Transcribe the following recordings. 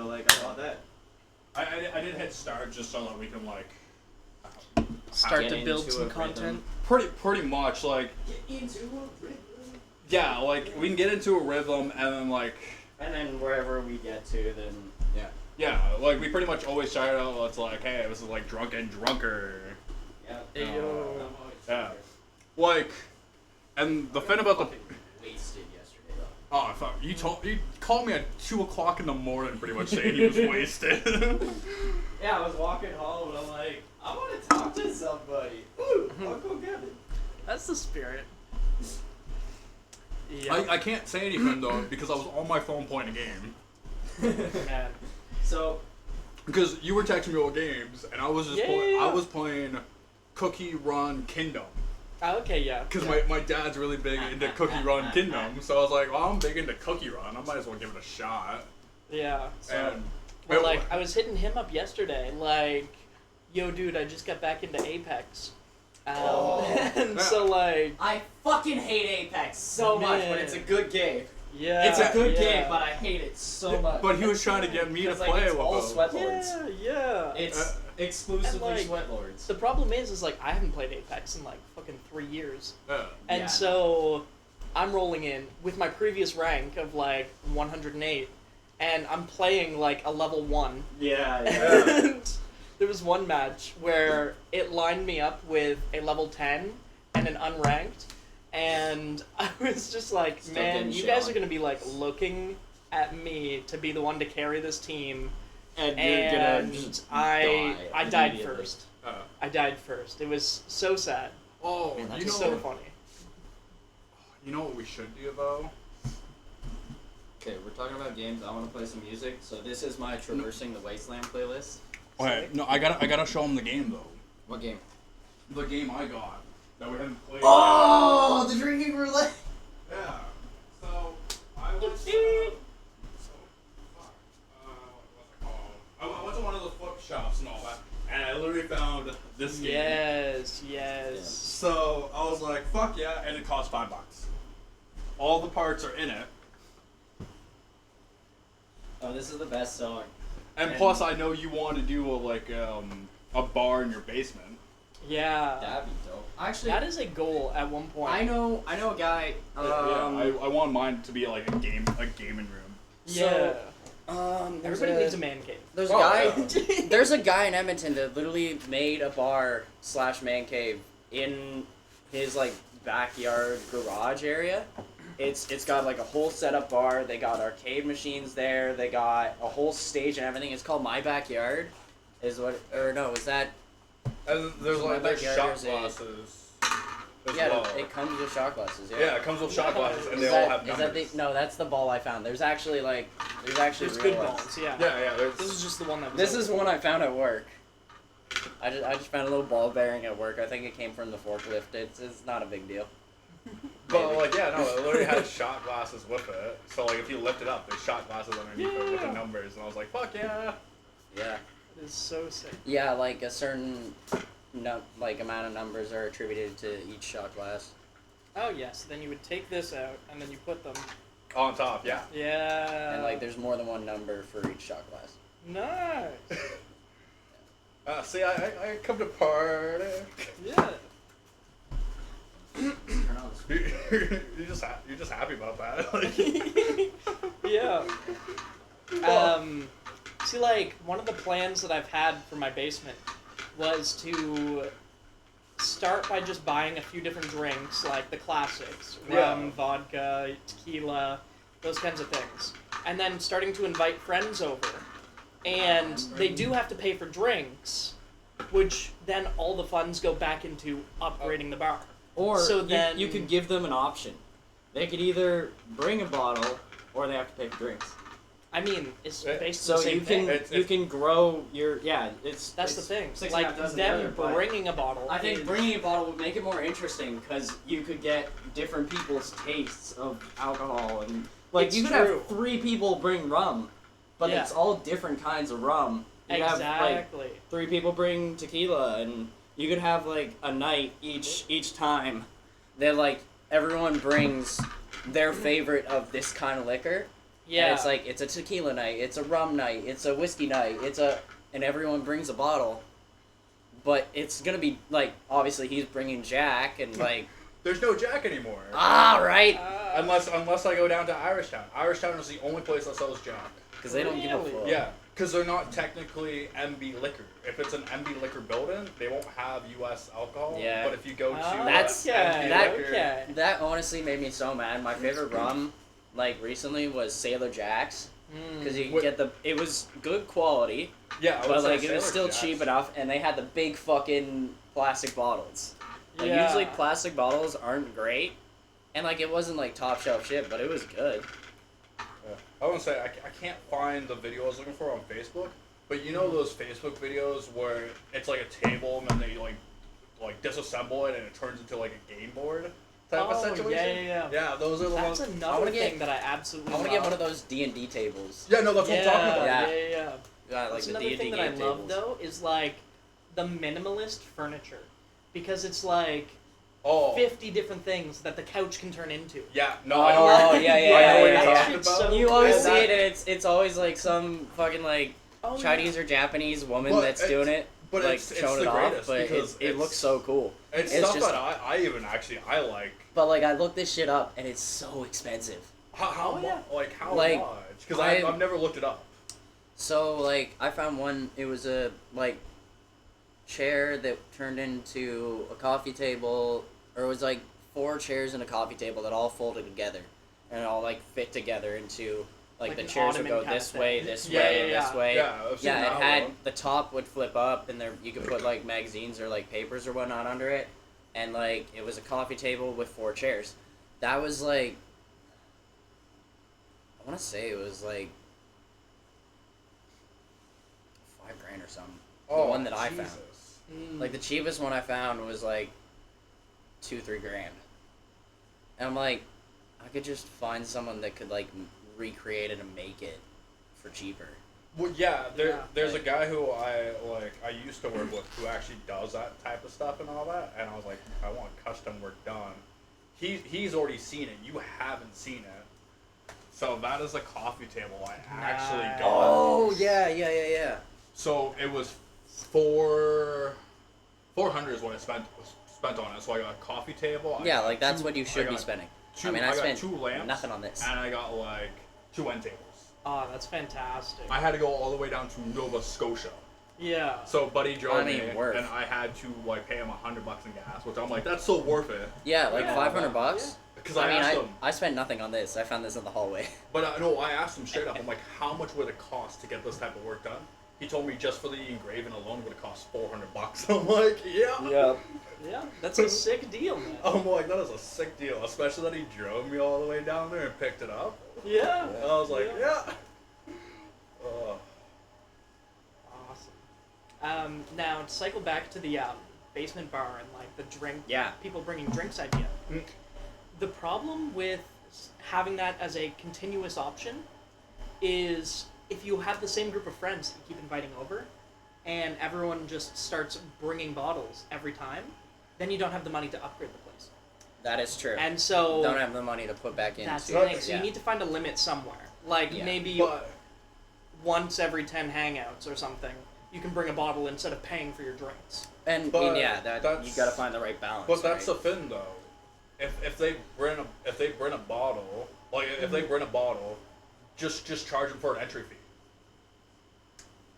So like I bought that. I did hit start just so that we can like Start to build into some a content. pretty much like Get into a rhythm. yeah, like we can get into a rhythm and then like And then wherever we get to, then yeah, like we pretty much always started out it's like, hey, this is like drunken drunker. yeah. Ayo. Yeah. Like and the thing about the Wasted yesterday though. oh, I thought you called me at 2:00 in the morning, pretty much saying he was wasted. Yeah, I was walking home and I'm like, I want to talk to somebody. Ooh, I'll go get it. That's the spirit. Yeah. I can't say anything though because I was on my phone playing a game. Man. So, Because you were texting me all games and I was just Yeah. I was playing Cookie Run Kingdom. Oh, okay, yeah. Because yeah. my dad's really big into Cookie Run Kingdom, so I was like, well, I'm big into Cookie Run. I might as well give it a shot. Yeah. And Well, like, I was hitting him up yesterday, like, yo, dude, I just got back into Apex. And so, like... I fucking hate Apex so much, but it's a good game. Yeah. It's a good game, but I hate it so much. But he was trying to get me to Because, play like, it's with all him. sweat lords. Yeah. It's exclusively and, like, sweat lords. The problem is, like, I haven't played Apex in, like, fucking 3 years. Yeah. And Yeah. so, I'm rolling in with my previous rank of, like, 108, and I'm playing, like, a level 1. Yeah, And there was one match where it lined me up with a level 10 and an unranked, and I was just like, Still man, getting you shit guys on. are going to be, like, looking at me to be the one to carry this team, and you're and gonna just I died immediately. first. I died first. It was so sad. Oh, Man, that's you It's know, so funny. you know what we should do though? Okay, we're talking about games. I want to play some music. So this is my Traversing the Wasteland playlist. Okay, no, I gotta show him the game though. What game? The game I got that we haven't played. Oh, the drinking roulette. Yeah. So I went to what's it called? I went to one of those flip shops and all that, and I literally found this game. Yes. So I was like, fuck yeah, and it cost $5. All the parts are in it, Oh, this is the best song. and plus I know you want to do a bar in your basement. Yeah. That'd be dope. Actually, That is a goal at one point. I know a guy. I want mine to be like a gaming room. Yeah. There's Everybody needs a man cave. There's Oh, a guy. yeah. There's a guy in Edmonton that literally made a bar / man cave in his like backyard garage area. It's got like a whole setup bar. They got arcade machines there. They got a whole stage and everything. It's called My Backyard. Is what or no? Is that? And there's My like there's backyard shot is a- glasses as Yeah, well. it comes with shot glasses. Yeah. Yeah, it comes with shot glasses, and Is they that, all have is numbers. that the, no, that's the ball I found. There's actually There's real good ones. balls, yeah. Yeah, there's... This is just the one that was This open. is one I found at work. I just found a little ball bearing at work. I think it came from the forklift. It's not a big deal. But Maybe. like, yeah, no, it literally has shot glasses with it. So like, if you lift it up, there's shot glasses underneath it with the Yeah. numbers, and I was like, fuck yeah. Yeah. It is so sick. Yeah, like a certain amount of numbers are attributed to each shot glass. Oh yes, then you would take this out and then you put them. On top, yeah. Yeah. And like there's more than one number for each shot glass. Nice. See, I come to party. Yeah. Turn on the You're just happy about that. Like, Yeah. See, like, one of the plans that I've had for my basement was to start by just buying a few different drinks, like the classics, rum, Yeah. vodka, tequila, those kinds of things. And then starting to invite friends over. And they do have to pay for drinks, which then all the funds go back into upgrading the bar. Or So then- you could give them an option. They could either bring a bottle or they have to pay for drinks. I mean, it's Yeah. basically So the same you thing. can you can grow your it's That's the it's thing. 6.5 Like, dozen them together, but bringing a bottle I think is- bringing a bottle would make it more interesting because you could get different people's tastes of alcohol and like It's you could true. have 3 people bring rum, but Yeah. it's all different kinds of rum. You have like Exactly. 3 people bring tequila and you could have like a night each time that like everyone brings their favorite of this kind of liquor Yeah. And it's like, it's a tequila night, it's a rum night, it's a whiskey night, and everyone brings a bottle. But it's gonna be, like, obviously he's bringing Jack, and, like... There's no Jack anymore. Right! Unless I go down to Irish Town. Irish Town is the only place that sells Jack. Because they don't give a Really? fuck. Yeah, because they're not technically MB liquor. If it's an MB liquor building, they won't have U.S. alcohol. Yeah. But if you go to That's- MB that- liquor, That honestly made me so mad. My favorite rum, like, recently was Sailor Jack's. Because you What- get it was good quality, yeah, I would but, say like, it was Sailor still Jack's. cheap enough, and they had the big fucking plastic bottles. Like, Yeah. usually plastic bottles aren't great, and, like, it wasn't, like, top shelf shit, but it was good. I want to say I can't find the video I was looking for on Facebook, but you know those Facebook videos where it's like a table and then they like disassemble it and it turns into like a game board type of situation. Yeah. Yeah, those are the That's ones. another thing that I absolutely I want to love. get one of those D&D tables. Yeah, no, that's what I'm talking about. Yeah. Yeah. Yeah, like That's the another D&D thing that I game love, tables. though, is, like, the minimalist furniture. Because it's, like, Oh, 50 different things that the couch can turn into. yeah, no, Oh, I know. yeah, I know what that you're talking shit's about. so You always cool. see it, and it's always, like, some fucking, like, Oh, Chinese or Japanese woman But that's it's- doing it, but like, it's showing the it off, greatest but because it looks so cool. It's It's stuff just- that I even actually I like. But, like, I looked this shit up, and it's so expensive. How Oh, yeah. like how Like, much? Because I- I've never looked it up. So, like, I found one, it was a, like, chair that turned into a coffee table, or it was, like, 4 chairs and a coffee table that all folded together, and all, like, fit together into, like Like the an chairs would ottoman go kind this of way, thing. this Yeah, way, yeah, and yeah. this way. Yeah, I've seen Yeah, it that had, one. the top would flip up, and there you could put, like, magazines or, like, papers or whatnot under it, and, like, it was a coffee table with 4 chairs. That was, like, I want to say it was, like, $5,000 or something. The one that I found. Mm. Like, the cheapest one I found was, like, $2-3 grand. And I'm like, I could just find someone that could, like, recreate it and make it for cheaper. Well, yeah, there's like- a guy who I used to work with who actually does that type of stuff and all that, and I was like, I want custom work done. He's already seen it. You haven't seen it. So that is a coffee table I actually Nice. got. Oh, yeah. So it was $400 is what I spent on it. So I got a coffee table. Yeah, got like, that's two- what you I should be got spending. Two, I mean, I got spent 2 lamps, nothing on this. and I got like 2 end tables. Oh, that's fantastic. I had to go all the way down to Nova Scotia. Yeah. So buddy drove I mean, me, worth. and I had to like pay him $100 in gas, which I'm like, that's so worth it. Yeah, like Yeah. $500. Because I mean, asked him, I spent nothing on this. I found this in the hallway. but no, I asked him straight up. I'm like, how much would it cost to get this type of work done? He told me just for the engraving alone would have cost $400. I'm like, yeah. Yeah, that's a sick deal, man. I'm like, that is a sick deal, especially that he drove me all the way down there and picked it up. Yeah. And I was like, yeah. Awesome. Now, to cycle back to the basement bar and, like, the drink, Yeah. people bringing drinks idea. Mm. The problem with having that as a continuous option is if you have the same group of friends that you keep inviting over and everyone just starts bringing bottles every time, then you don't have the money to upgrade the place. That is true. And so Don't have the money to put back into that's it. the thing. So Yeah. you need to find a limit somewhere. Like Yeah. maybe But once every 10 hangouts or something, you can bring a bottle instead of paying for your drinks. And But yeah, that that's- you gotta find the right balance. But that's right? the thing, though. If they bring a bottle, like if they bring a bottle, just charge them for an entry fee.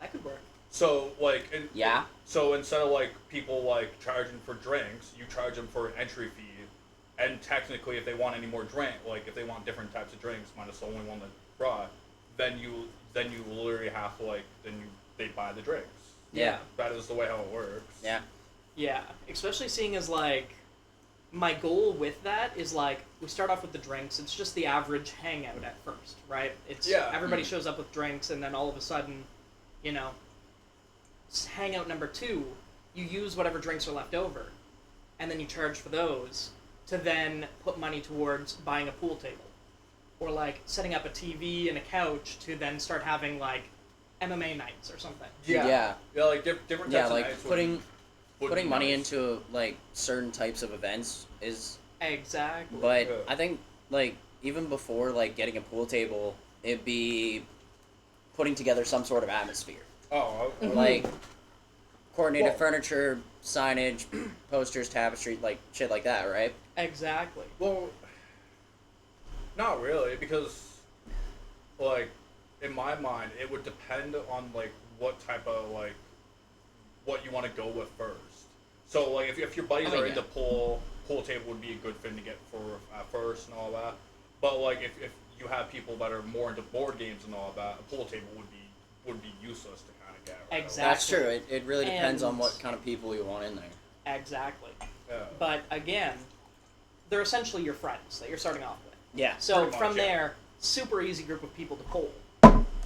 That could work. So like, Yeah. So instead of like people like charging for drinks, you charge them for an entry fee. And technically, if they want any more drink, like if they want different types of drinks, minus the only one that brought, then you literally have to they buy the drinks. Yeah. That is the way how it works. Yeah. Yeah, especially seeing as, like, my goal with that is, like, we start off with the drinks. It's just the average hangout at first, right? It's Yeah. everybody shows up with drinks, and then all of a sudden, you know, hangout number 2, you use whatever drinks are left over, and then you charge for those to then put money towards buying a pool table. Or, like, setting up a TV and a couch to then start having, like, MMA nights or something. Yeah, like different Yeah, types like of nights would putting be money nice. into like certain types of events is. Exactly. But Yeah. I think like even before like getting a pool table, it'd be putting together some sort of atmosphere. Oh, Like, coordinated Well- furniture, signage, posters, tapestry, like, shit like that, right? Exactly. well, not really, because, like, in my mind, it would depend on, like, what type of, like, what you want to go with first. So, like, if your buddies I mean, are into yeah. pool table would be a good thing to get for at first and all that. But, like, if you have people that are more into board games and all that, a pool table would be useless to kind of get. Right? Exactly. That's true. It really depends on And- what kind of people you want in there. Exactly. Yeah. But again, they're essentially your friends that you're starting off with. Yeah. So Pretty much, from yeah. there, super easy group of people to poll.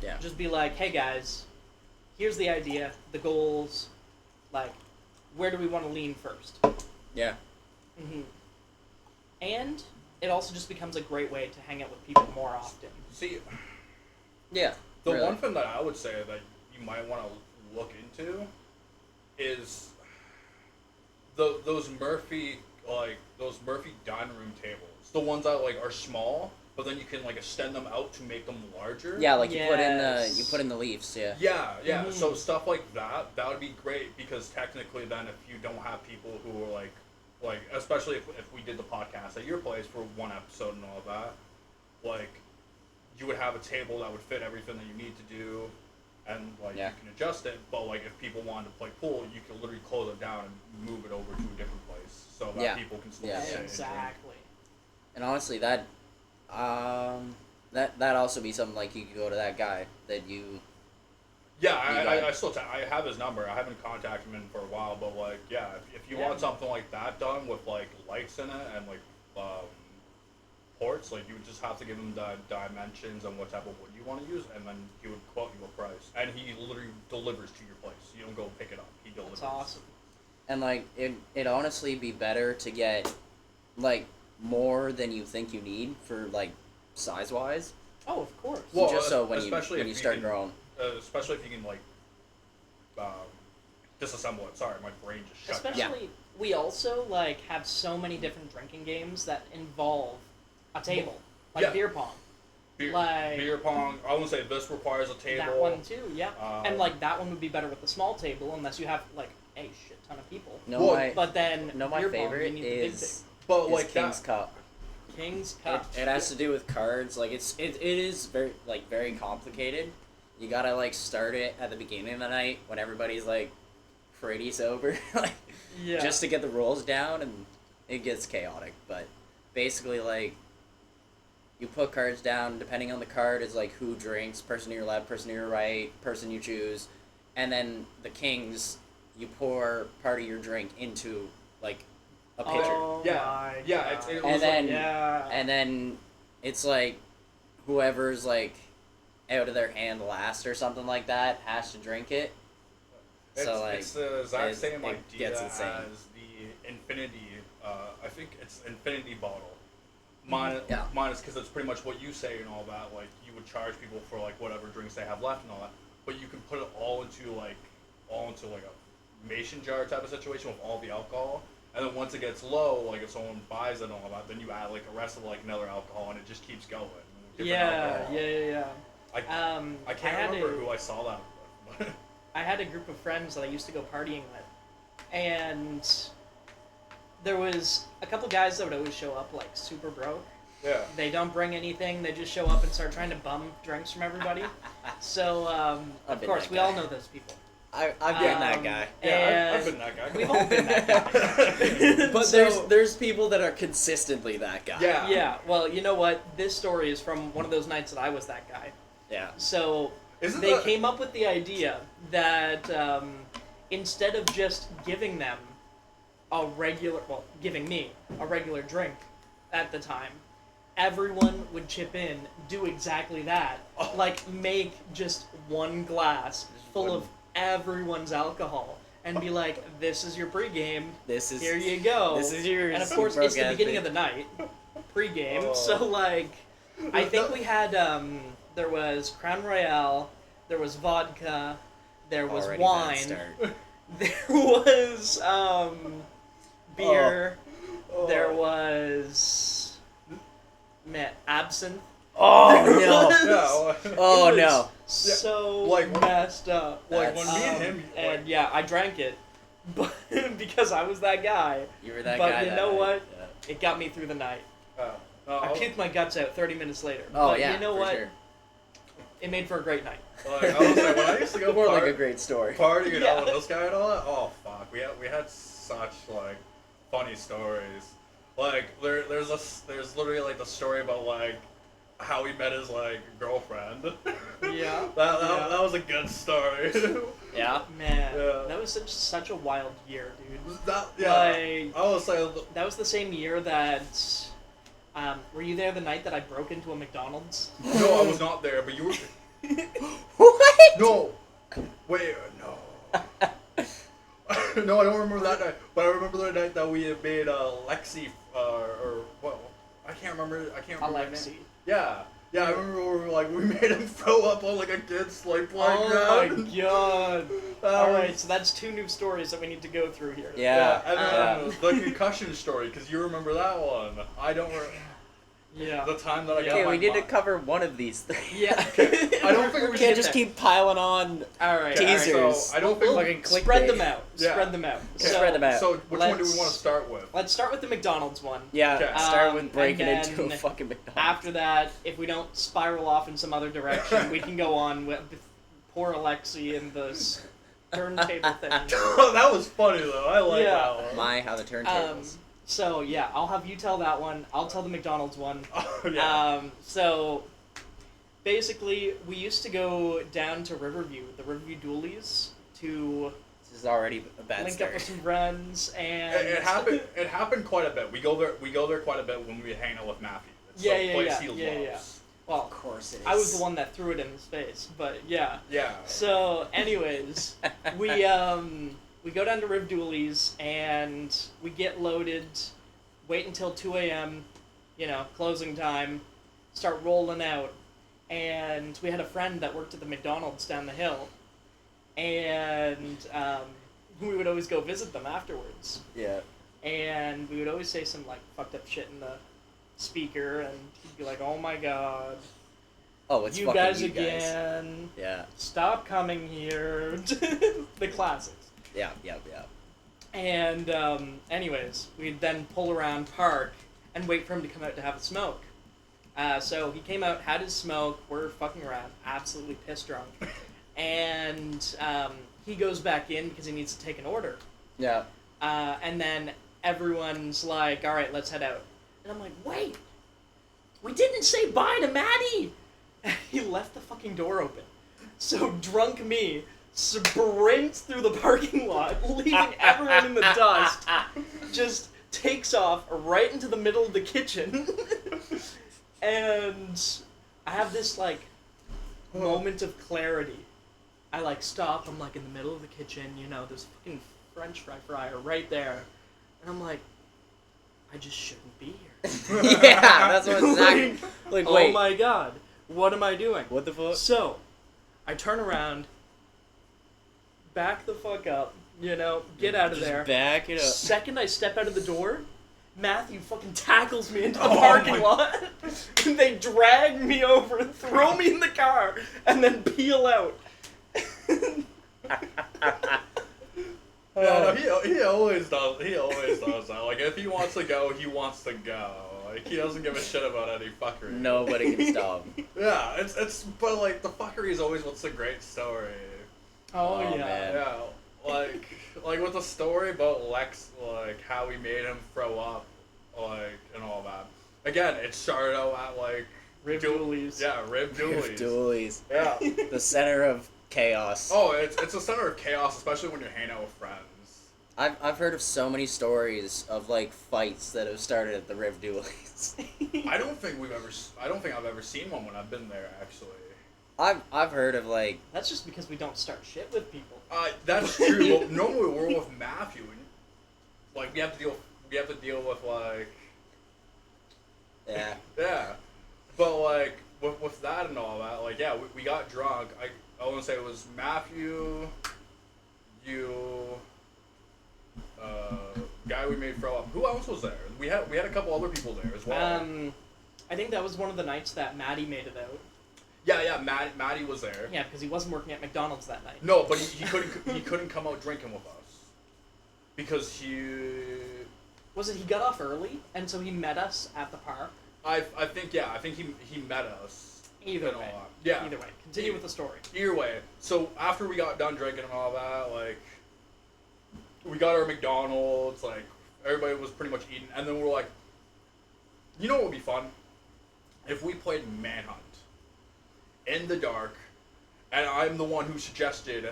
Yeah. Just be like, hey guys, here's the idea, the goals, like, where do we want to lean first? Yeah. Mm-hmm. And it also just becomes a great way to hang out with people more often. See, Yeah. the really. one thing that I would say that you might want to look into is those Murphy dining room tables. The ones that like are small, but then you can like extend them out to make them larger. Yeah, like Yes. you put in the leaves, yeah. Yeah. Mhm. So stuff like that would be great because technically, then if you don't have people who are like especially if we did the podcast at your place for one episode and all that, like you would have a table that would fit everything that you need to do, and like Yeah. you can adjust it. But like if people wanted to play pool, you can literally close it down and move it over to a different place so that Yeah. people can still Yeah. sit and drink. Exactly. And honestly, that also be something like you could go to that guy that you. Yeah, You got it. I still I have his number. I haven't contacted him for a while, but like, yeah, if you Yeah. want something like that done with like lights in it and like ports, like you would just have to give him the dimensions and what type of wood you want to use, and then he would quote you a price, and he literally delivers to your place. You don't go pick it up; he delivers. That's awesome. And like it honestly be better to get like more than you think you need for like size wise. Oh, of course. Well, just so when especially you if you start can- growing. Especially if you can like disassemble it. Sorry, my brain just shut down. Especially, we also like have so many different drinking games that involve a table, like Yeah. beer pong. like- Beer pong. I wouldn't say this requires a table. That one too, yeah. And Um, like that one would be better with the small table unless you have like a shit ton of people. No, Well, But then my beer pong, favorite you need the big is But is like King's that. Cup. thing. King's It, Cup. it has to do with cards. Like it is very complicated. You gotta like start it at the beginning of the night when everybody's like pretty sober, like Yeah. just to get the rules down, and it gets chaotic. But basically, like you put cards down. Depending on the card, is like who drinks, person to your left, person to your right, person you choose, and then the kings. You pour part of your drink into like a pitcher. Oh Yeah. my Yeah, God. it was And like- then- yeah. And then it's like whoever's like out of their hand last or something like that has to drink it. It's, So, like, it's the exact it- same it idea gets insane. as the infinity. I think it's infinity bottle. Yeah. Minus because it's pretty much what you say and all that. Like you would charge people for like whatever drinks they have left and all that, but you can put it all into like a mason jar type of situation with all the alcohol. And then once it gets low, like if someone buys it and all that, then you add like the rest of like another alcohol, and it just keeps going. Different yeah, alcohol. yeah. I can't had remember a- who I saw that with. I had a group of friends that I used to go partying with, and there was a couple guys that would always show up like super broke. Yeah. They don't bring anything. They just show up and start trying to bum drinks from everybody. So of I've been course that we guy. all know those people. I've been that Um, guy. Yeah, I've And been that guy. We've all been that guy. But So- there's people that are consistently that guy. Yeah. Yeah, well, you know what? This story is from one of those nights that I was that guy. Yeah. So Isn't they that- came up with the idea that instead of just giving them giving me a regular drink at the time, everyone would chip in, do exactly that. Oh. Like, make just one glass full one. of everyone's alcohol and be like, this is your pregame, This is here you go. This is yours. And of course, it's the broke-ass beginning bitch. of the night, pregame. Oh. So like, I think we had there was Crown Royale, there was vodka, there was Already bad wine, start. there was beer, Oh. there was absinthe, Oh no. Yeah, Oh It was no. So Like, messed up. like when That's- me and him, like, And yeah, I drank it, but because I was that guy, You were that but guy. you that know night. what? Yeah. it got me through the night. I I puked my guts out 30 minutes later. Oh but yeah. you know for what? Sure. It made for a great night. like, I was like, when I used to go More like a great story. partying Yeah. out with this guy and all that. Oh fuck, we had such like funny stories. Like there's literally like the story about like how he met his like girlfriend. Yeah. That was a good story. Yeah. Man, Yeah. that was such a wild year, dude. Yeah. Like, I was saying. that was the same year that. Were you there the night that I broke into a McDonald's? No, I was not there, but you were. What? No. Wait, no. No, I don't remember that night. But I remember the night that we had made Lexi, or what? I can't remember her Alexi. name. Yeah. Yeah, I remember we made him throw up on like a kid's sleigh Oh playground. my god. That Alright, was- so that's 2 new stories that we need to go through here. Yeah. And then the concussion story, because you remember that one. I don't remember Yeah. the time that I got Okay, my we need to mo- cover one of these things. Yeah. I don't think we We should can't just keep piling on Alright. teasers. So, I don't think Fucking clickbait. Spread them out. Yeah. Spread them out. Okay, So, Spread them out. So which one do we let's- want to start with? let's start with the McDonald's one. Yeah, Okay. start with And breaking then into a fucking McDonald's. After that, if we don't spiral off in some other direction, we can go on with poor Alexi and the turntable thing. That was funny though. I like Yeah. that one. My, how the turntables. So yeah, I'll have you tell that one. I'll tell the McDonald's one. Oh, yeah. So basically, we used to go down to Riverview, the Riverview Dualies, to This is already a bad link up start. with some friends and It happened. It happened quite a bit. We go there quite a bit when we hang out with Matthew. It's Yeah, the yeah, place yeah, he yeah, loves. Well, Of course it is. I was the one that threw it in his face, but yeah. Yeah. So, anyways, we go down to Riv Doolies and we get loaded, wait until 2 a.m., closing time, start rolling out. And we had a friend that worked at the McDonald's down the hill, and we would always go visit them afterwards. Yeah. And we would always say some like fucked up shit in the speaker, and he'd be like, "Oh my god, Oh, it's you fucking guys you guys. again! Yeah. Stop coming here!" The classics. Yeah. Yeah. Yeah. And anyways, we'd then pull around, park, and wait for him to come out to have a smoke. So he came out, had his smoke. We're fucking around, absolutely pissed drunk, and he goes back in because he needs to take an order. Yeah. And then everyone's like, "All right, let's head out." And I'm like, "Wait, we didn't say bye to Maddie." He left the fucking door open. So drunk me sprints through the parking lot, leaving everyone in the dust. Just takes off right into the middle of the kitchen. And I have this like moment of clarity. I like stop. I'm like in the middle of the kitchen. There's fucking French fry fryer right there, and I'm like, I just shouldn't be here. Yeah, that's what exactly. Like, Oh wait. my god, what am I doing? What the fuck? So, I turn around, back the fuck up, get out of Just there. back it up. Second I step out of the door, Matthew fucking tackles me into the Oh parking my- lot. And they drag me over, throw me in the car, and then peel out. Yeah, no, he always does. He always does that. Like if he wants to go, he wants to go. Like he doesn't give a shit about any fuckery. Nobody can stop him. Yeah, it's but like the fuckery is always what's a great story. Oh, Oh, yeah. man. Yeah, like with the story about Lex, like how he made him throw up, like and all that. Again, it started out at like Rib du- doolies. Yeah, rib doolies. Dualies. Yeah. The center of chaos. Oh, it's a center of chaos, especially when you're hanging out with friends. I've heard of so many stories of like fights that have started at the Riv Dualies. I don't think I've ever seen one when I've been there actually. I've heard of like That's just because we don't start shit with people. That's true. But normally we're with Matthew, and like we have to deal with like yeah. But like with that and all that, like yeah, we got drunk. I want to say it was Matthew, you, guy we made throw up. Who else was there? We had a couple other people there as well. I think that was one of the nights that Maddie made it out. Yeah, Maddie was there. Yeah, because he wasn't working at McDonald's that night. No, but he couldn't come out drinking with us because Was it he got off early and so he met us at the park? I think he met us. Either way. Yeah. Either way. Continue with the story. Either way. So after we got done drinking and all that, like, we got our McDonald's, like, everybody was pretty much eating, and then we're like, you know what would be fun? If we played Manhunt in the dark, and I'm the one who suggested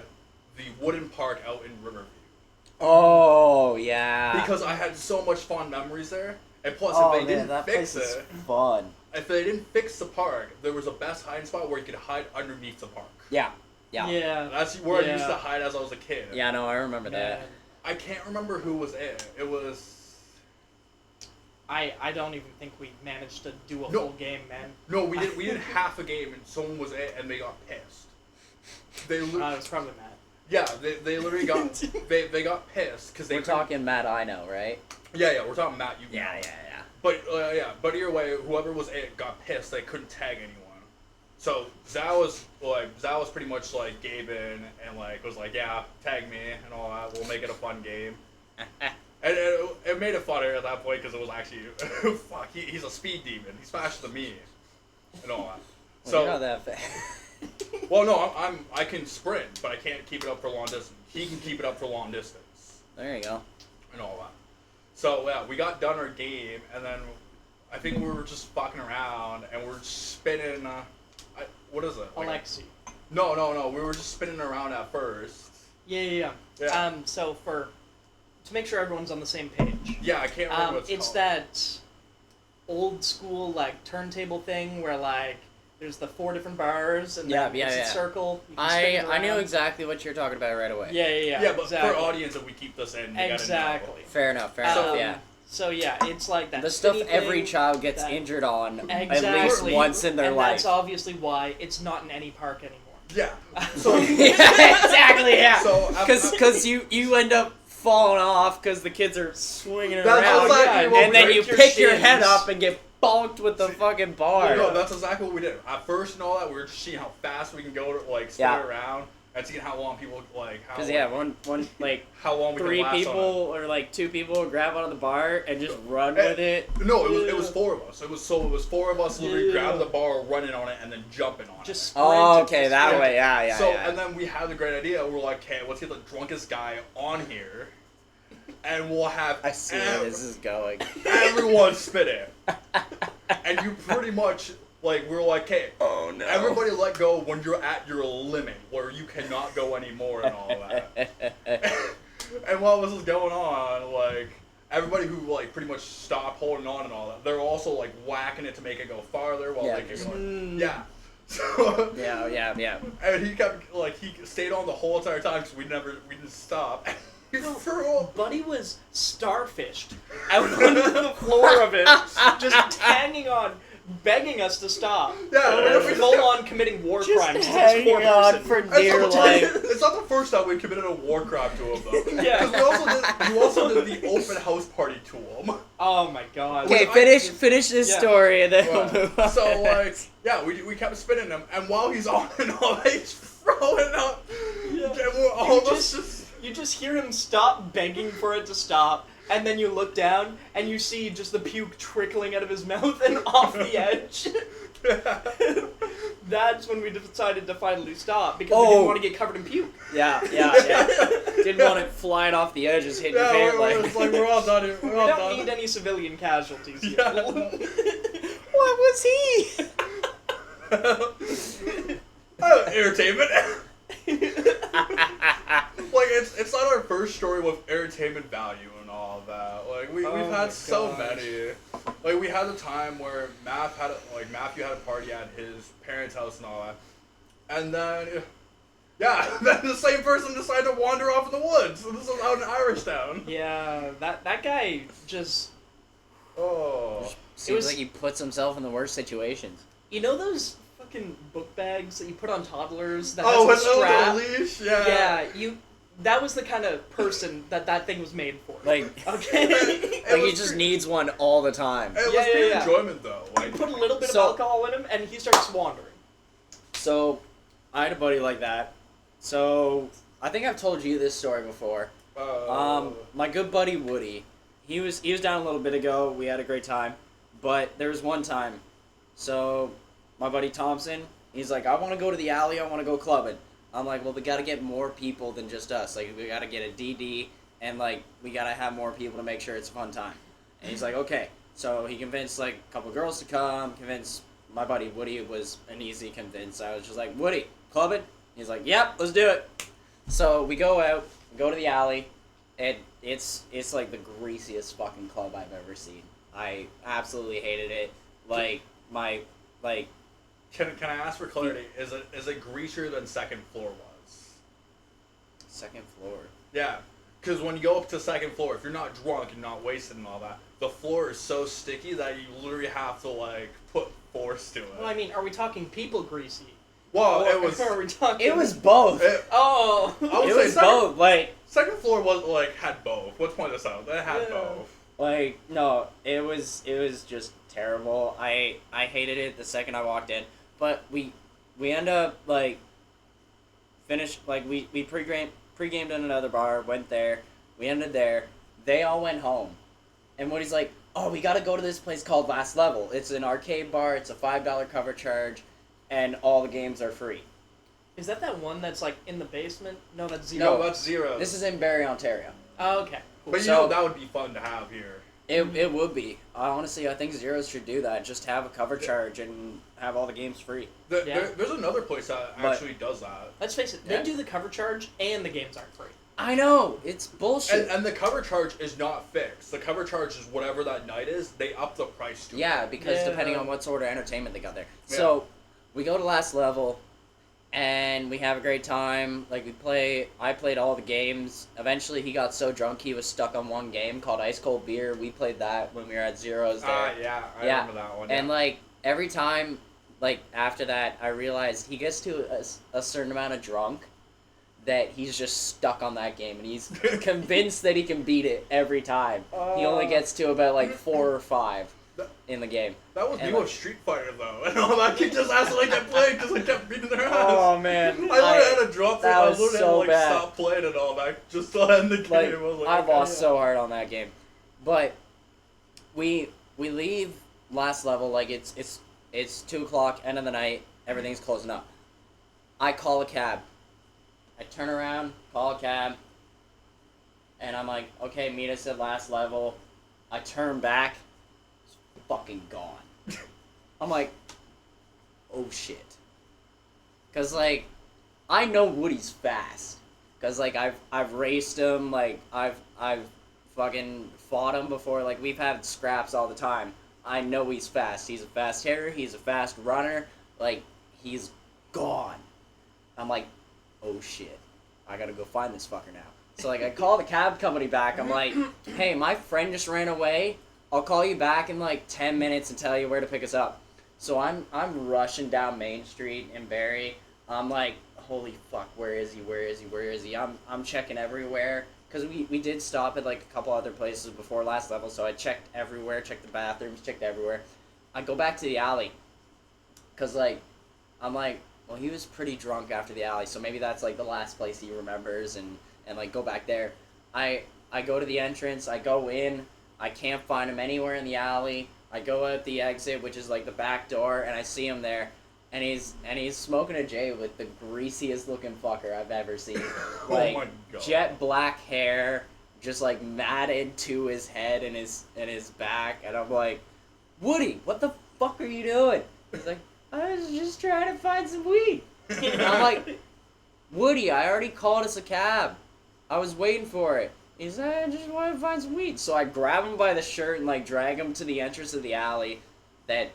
the wooden park out in Riverview. Oh, yeah. Because I had so much fond memories there, and plus, Oh, if they man, that didn't fix place is it, fun. if they didn't fix the park, there was a best hiding spot where you could hide underneath the park. Yeah. Yeah. Yeah. That's where I used to hide as I was a kid. Yeah, no, I remember that. Man. I can't remember who was it. It was... I don't even think we managed to do a No. full game, man. No, we did half a game and someone was it and they got pissed. They It was probably Matt. yeah, they literally got they got pissed because they We're talking Matt I know, right? Yeah, we're talking Matt. Yeah. But but either way, whoever was it got pissed. They couldn't tag anyone. So Zylas pretty much like gave in and like was like, yeah, tag me and all that. We'll make it a fun game. And it made it funner at that point because it was actually fuck. He's a speed demon. He's faster than me and all that. Well, So you're not that fast. well, no, I can sprint, but I can't keep it up for long distance. He can keep it up for long distance There you go. and all that. So yeah, we got done our game, and then I think we were just fucking around, and we're spinning. What is it? Alexi. No. We were just spinning around at first. Yeah. Yeah. So to make sure everyone's on the same page. Yeah, I can't remember what it's called. that old school like turntable thing where like there's the 4 different bars and then it's a circle. You can spin it I knew around. exactly what you're talking about right away. Yeah. Yeah, but exactly. for audience, if we keep this in, you Exactly. gotta know. Fair enough. Yeah. So yeah, it's like that. The stuff spinny every thing child gets that- injured on at Exactly. least once in their and life. that's obviously why it's not in any park anymore. Yeah. So Yeah, exactly. Yeah. So Because you end up falling off because the kids are swinging That's around, exactly what and then we you did. pick your head shins. up and get bonked with the fucking bar. No, that's exactly what we did. At first and all that, we were just seeing how fast we can go to like spin Yeah. around and seeing how long people like how Because one like how long we 3 can last people on or like 2 people will grab onto the bar and just run Eh, with it. it. No, it was 4 of us. It was 4 of us literally Yeah. grabbing the bar, running on it, and then jumping on Just it. sprint Oh, it, okay, just that sprint way, it. yeah. So and then we had the great idea. We're like, okay, let's get the drunkest guy on here, and we'll have I see where this is going. everyone spit it, and you pretty much like we're like, hey, Oh no. everybody let go when you're at your limit, where you cannot go anymore and all that. And while this was going on, like everybody who like pretty much stopped holding on and all that, they're also like whacking it to make it go farther while Yeah, they keep just- going. Yeah. So Yeah. and he kept like he stayed on the whole entire time because we didn't stop. Buddy was starfished out onto the floor of it, just hanging on, begging us to stop. Yeah, we just Full kept- on committing war Just crimes. to this hanging poor on person. for It's dear not- life. It's not the first time we committed a war crime to him though. Yeah. Because you also did the open house party to him. Oh my god. Okay, Which finish this Yeah. story and then Well, we'll move on. so like yeah, we kept spinning him, and while he's on and off, he's throwing up. Yeah. And we're all You of us just- You just hear him stop begging for it to stop, and then you look down and you see just the puke trickling out of his mouth and off the edge. That's when we decided to finally stop because we didn't Oh. want to get covered in puke. Yeah. Didn't want it flying off the edge, just hitting your Yeah, pant it's like we're all done here. We're We all don't done. need any civilian casualties here. Yeah. What was he? Entertainment. Like it's not our first story with entertainment value and all that. Like we've Oh my had so gosh. many. Like we had a time where Matthew had a party at his parents' house and all that, and then then the same person decided to wander off in the woods. This was out in Irish Town. Yeah, that guy just... Oh. Seems was- like he puts himself in the worst situations. You know those fucking book bags that you put on toddlers that Oh, has with a strap? the leash. Yeah. Yeah, that was the kind of person that thing was made for. Like, okay. like he just needs one all the time. It was Yeah, pure yeah. enjoyment though. You Like, put a little bit So- of alcohol in him, and he starts wandering. So, I had a buddy like that. So, I think I've told you this story before. My good buddy Woody, he was down a little bit ago. We had a great time, but there was one time. So, my buddy Thompson, he's like, I want to go to the alley. I want to go clubbing. I'm like, well, we got to get more people than just us. Like, we got to get a DD, and like, we got to have more people to make sure it's a fun time. And he's like, okay. So he convinced like a couple girls to come. Convinced my buddy Woody was an easy convince. I was just like, Woody, clubbing? He's like, yep, let's do it. So we go out, go to the alley, and it's like the greasiest fucking club I've ever seen. I absolutely hated it. Like can I ask for clarity? Is it greasier than second floor was? second floor. Yeah, because when you go up to second floor, if you're not drunk and not wasted and all that, the floor is so sticky that you literally have to like put force to it. Well, I mean, are we talking people greasy? Well, Or it was. Are we talking? It was both. Oh. I would It say was second, both. Like second floor was like had both. Let's point this out. It had Yeah. both. no, it was just terrible. I hated it the second I walked in. But we end up like finished like we pre-gamed in another bar, went there, we ended there, they all went home. And Woody's like, oh, we gotta go to this place called Last Level. It's an arcade bar, it's a $5 cover charge, and all the games are free. Is that one that's like in the basement? No, that's Zero. No, that's zero. This is in Barrie, Ontario. Oh, okay. Cool. But you So- know that would be fun to have here. It would be. Honestly, I think Zeros should do that. Just have a cover charge and have all the games free. Yeah. There's another place that But- actually does that. Let's face it, Yeah. they do the cover charge and the games aren't free. I know, it's bullshit. And the cover charge is not fixed. The cover charge is whatever that night is. They up the price to it. Yeah, because Yeah. depending on what sort of entertainment they got there. Yeah. So, we go to Last Level, and we have a great time. Like, I played all the games. Eventually, he got so drunk he was stuck on one game called Ice Cold Beer. We played that when we were at Zeros there. Yeah, I Yeah. remember that one. And, yeah. like, every time, like, after that, I realized he gets to a certain amount of drunk that he's just stuck on that game, and he's convinced that he can beat it every time. He only gets to about, like, 4 or 5 in the game. That was and me like- with Street Fighter though, and all that kid just asked like I played because I kept beating their ass. Oh, man. I literally had to drop it. that I was literally so had to like bad. stop playing and all that just to end the game. Like, I was like, I okay. lost so hard on that game. But we leave Last Level, like it's 2 o'clock, end of the night, everything's closing up. I call a cab. I turn around, call a cab, and I'm like, okay, meet us at Last Level. I turn back, it's fucking gone. I'm like, oh shit. Cause like, I know Woody's fast. Cause like I've raced him, like I've fucking fought him before. Like we've had scraps all the time. I know he's fast. He's a fast hitter. He's a fast runner. Like he's gone. I'm like, oh shit, I gotta go find this fucker now. So like I call the cab company back. I'm like, hey, my friend just ran away. I'll call you back in like 10 minutes and tell you where to pick us up. So I'm rushing down Main Street in Barrie. I'm like, holy fuck, where is he? Where is he? Where is he? I'm checking everywhere. Because we did stop at like a couple other places before Last Level, so I checked everywhere, checked the bathrooms, checked everywhere. I go back to the alley. Because like, I'm like, well, he was pretty drunk after the alley, so maybe that's like the last place he remembers and like go back there. I go to the entrance, I go in, I can't find him anywhere in the alley. I go out the exit, which is like the back door, and I see him there. And he's smoking a J with the greasiest looking fucker I've ever seen. Like, oh my god. jet black hair, just like matted to his head and his back, and I'm like, Woody, what the fuck are you doing? He's like, I was just trying to find some weed. And I'm like, Woody, I already called us a cab. I was waiting for it. He's like, I just want to find some weed. So I grab him by the shirt and like drag him to the entrance of the alley. That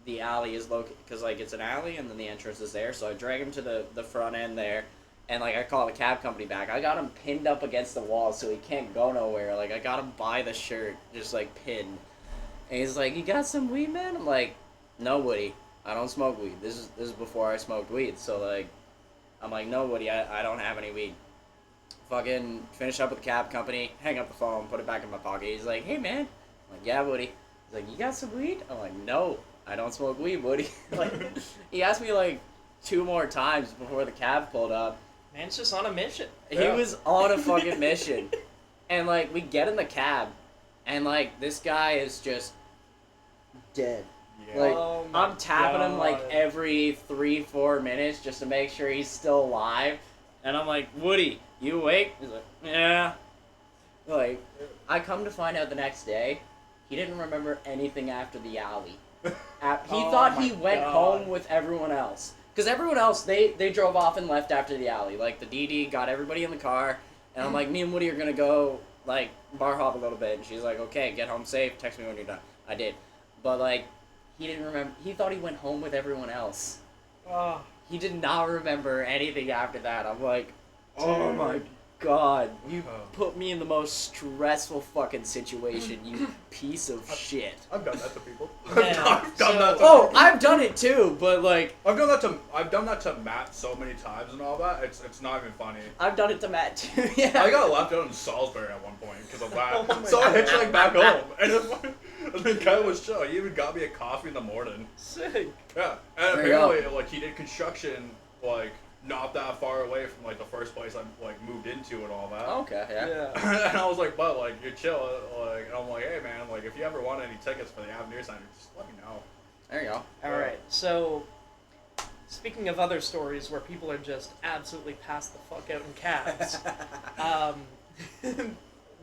the alley is located, because like it's an alley and then the entrance is there. So I drag him to the front end there, and like I call the cab company back. I got him pinned up against the wall so he can't go nowhere. Like I got him by the shirt, just like pinned. And he's like, you got some weed, man? I'm like, no, Woody, I don't smoke weed. This is before I smoked weed. So like, I'm like, no, Woody, I don't have any weed. fucking finish up with the cab company, hang up the phone, put it back in my pocket. He's like, hey, man. I'm like, yeah, Woody. He's like, you got some weed? I'm like, no, I don't smoke weed, Woody. Like, he asked me, like, 2 more times before the cab pulled up. Man's just on a mission. He was on a fucking mission. And, like, we get in the cab, and, like, this guy is just dead. Yeah. Like, Oh my I'm tapping him, like, God. every 3-4 minutes just to make sure he's still alive. And I'm like, Woody, you awake? He's like, yeah. Like, I come to find out the next day, he didn't remember anything after the alley. He Oh thought he my went God. home with everyone else. Because everyone else, they drove off and left after the alley. Like, the DD got everybody in the car, and I'm like, me and Woody are gonna go, like, bar hop a little bit. And she's like, okay, get home safe, text me when you're done. I did. But, like, he didn't remember, he thought he went home with everyone else. Oh, He did not remember anything after that. I'm like, oh Dude. my God, you Oh. put me in the most stressful fucking situation, you piece of shit. I've done that to people. Yeah, I've done so- that to Oh, people. I've done it too, but like, I've done that to Matt so many times and all that. It's not even funny. I've done it to Matt too. Yeah. I got left out in Salisbury at one point because of that. Oh my So I God. hitchhiked back home, and the guy was chill. He even got me a coffee in the morning. sick. Yeah, and There you go. apparently, like, he did construction, like, not that far away from, like, the first place I, like, moved into and all that. Okay, yeah. Yeah. And I was like, but, like, you're chill. Like, and I'm like, hey, man, like, if you ever want any tickets for the Avenue Center, just let me know. There you go. All right. So, speaking of other stories where people are just absolutely passed the fuck out in cabs,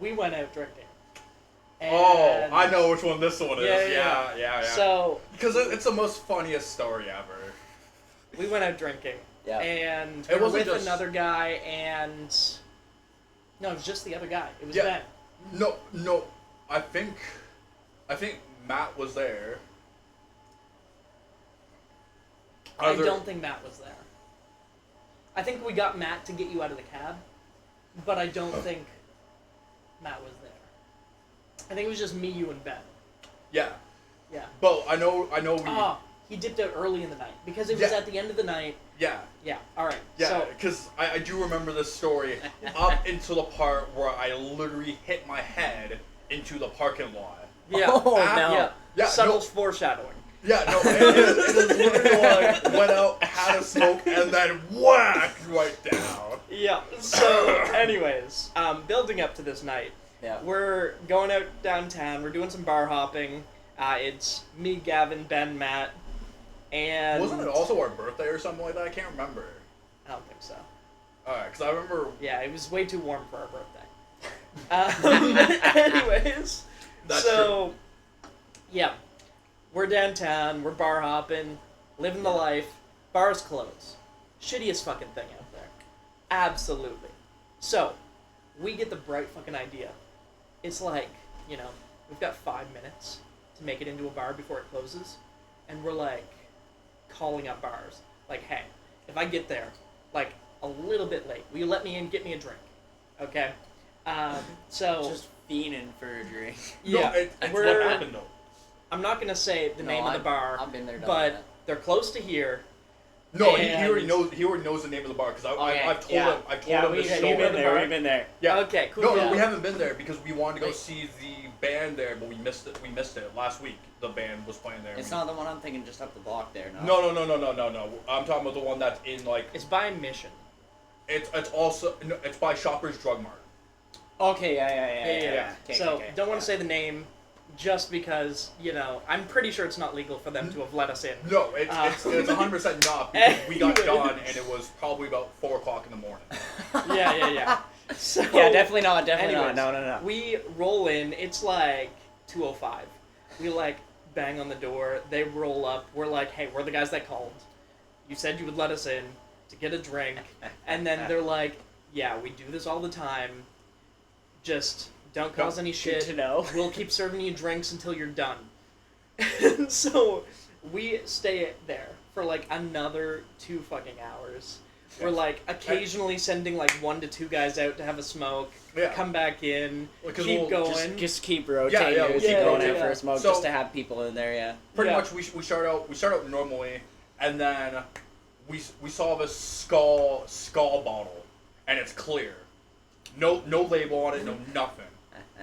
we went out drinking. Oh, And- I know which one this one is. Yeah. Yeah. So Because it's the most funniest story ever. we went out drinking, Yeah. and It we were wasn't with just- another guy, and no, it was just the other guy. It was Yeah. Ben. No, I think Matt was there. I don't think Matt was there. I think we got Matt to get you out of the cab, but I don't think Matt was there. I think it was just me, you, and Ben. Yeah, Yeah. but I know we. Oh, he dipped out early in the night because it was Yeah. at the end of the night. Yeah, Yeah. All right. yeah, So because I do remember this story up until the part where I literally hit my head into the parking lot. yeah. Oh, Ah, no. Yeah. Yeah, Subtle no. foreshadowing. Yeah, no, it is literally like went out, had a smoke, and then whack right down. Yeah. So, anyways, building up to this night, Yeah. we're going out downtown. We're doing some bar hopping. It's me, Gavin, Ben, Matt, and Wasn't it also our birthday or something like that? I can't remember. I don't think so. Alright, because I remember. Yeah, it was way too warm for our birthday. Anyways, That's so yeah, we're downtown. We're bar hopping, living the life. Bars closed. Shittiest fucking thing out there. Absolutely. So, we get the bright fucking idea. It's like, we've got 5 minutes to make it into a bar before it closes, and we're like calling up bars. Like, hey, if I get there, like, a little bit late, will you let me in, get me a drink? Okay? So, Just fiending for a drink. yeah, That's we're, what happened though. I'm not going to say the name of the bar, I've been there, done but that. they're close to here. No, he And- already knows. He already knows the name of the bar because Okay, I've told yeah. him. I've told Yeah, him we've the been story. there, we've been there. Yeah. Okay, cool. No, yeah. we haven't been there because we wanted to go Wait. see the band there, but we missed it. We missed it last week. The band was playing there. It's not the one I'm thinking just up the block there, no? No. I'm talking about the one that's in like. It's by Mission. It's also no, it's by Shoppers Drug Mart. Okay, yeah. Yeah. Okay, So, okay. don't want to say the name just because, I'm pretty sure it's not legal for them to have let us in. No, it's 100% not because we got Anyways. done and it was probably about 4:00 in the morning. Yeah. So, Yeah, definitely not, anyways, No. We roll in, it's like 2:05. We bang on the door, they roll up, we're like, hey, we're the guys that called. You said you would let us in to get a drink. And then they're like, yeah, we do this all the time. Just don't cause any Good shit. to know. We'll keep serving you drinks until you're done. And so we stay there for another 2 fucking hours. We're occasionally sending 1 to 2 guys out to have a smoke, Yeah. come back in, Because keep we'll going. Just keep rotating. Yeah, we'll keep keep going rotating. out for a smoke So- just to have people in there, yeah. Pretty Yeah. much, we start out normally, and then we saw this skull bottle, and it's clear. No label on it, no nothing.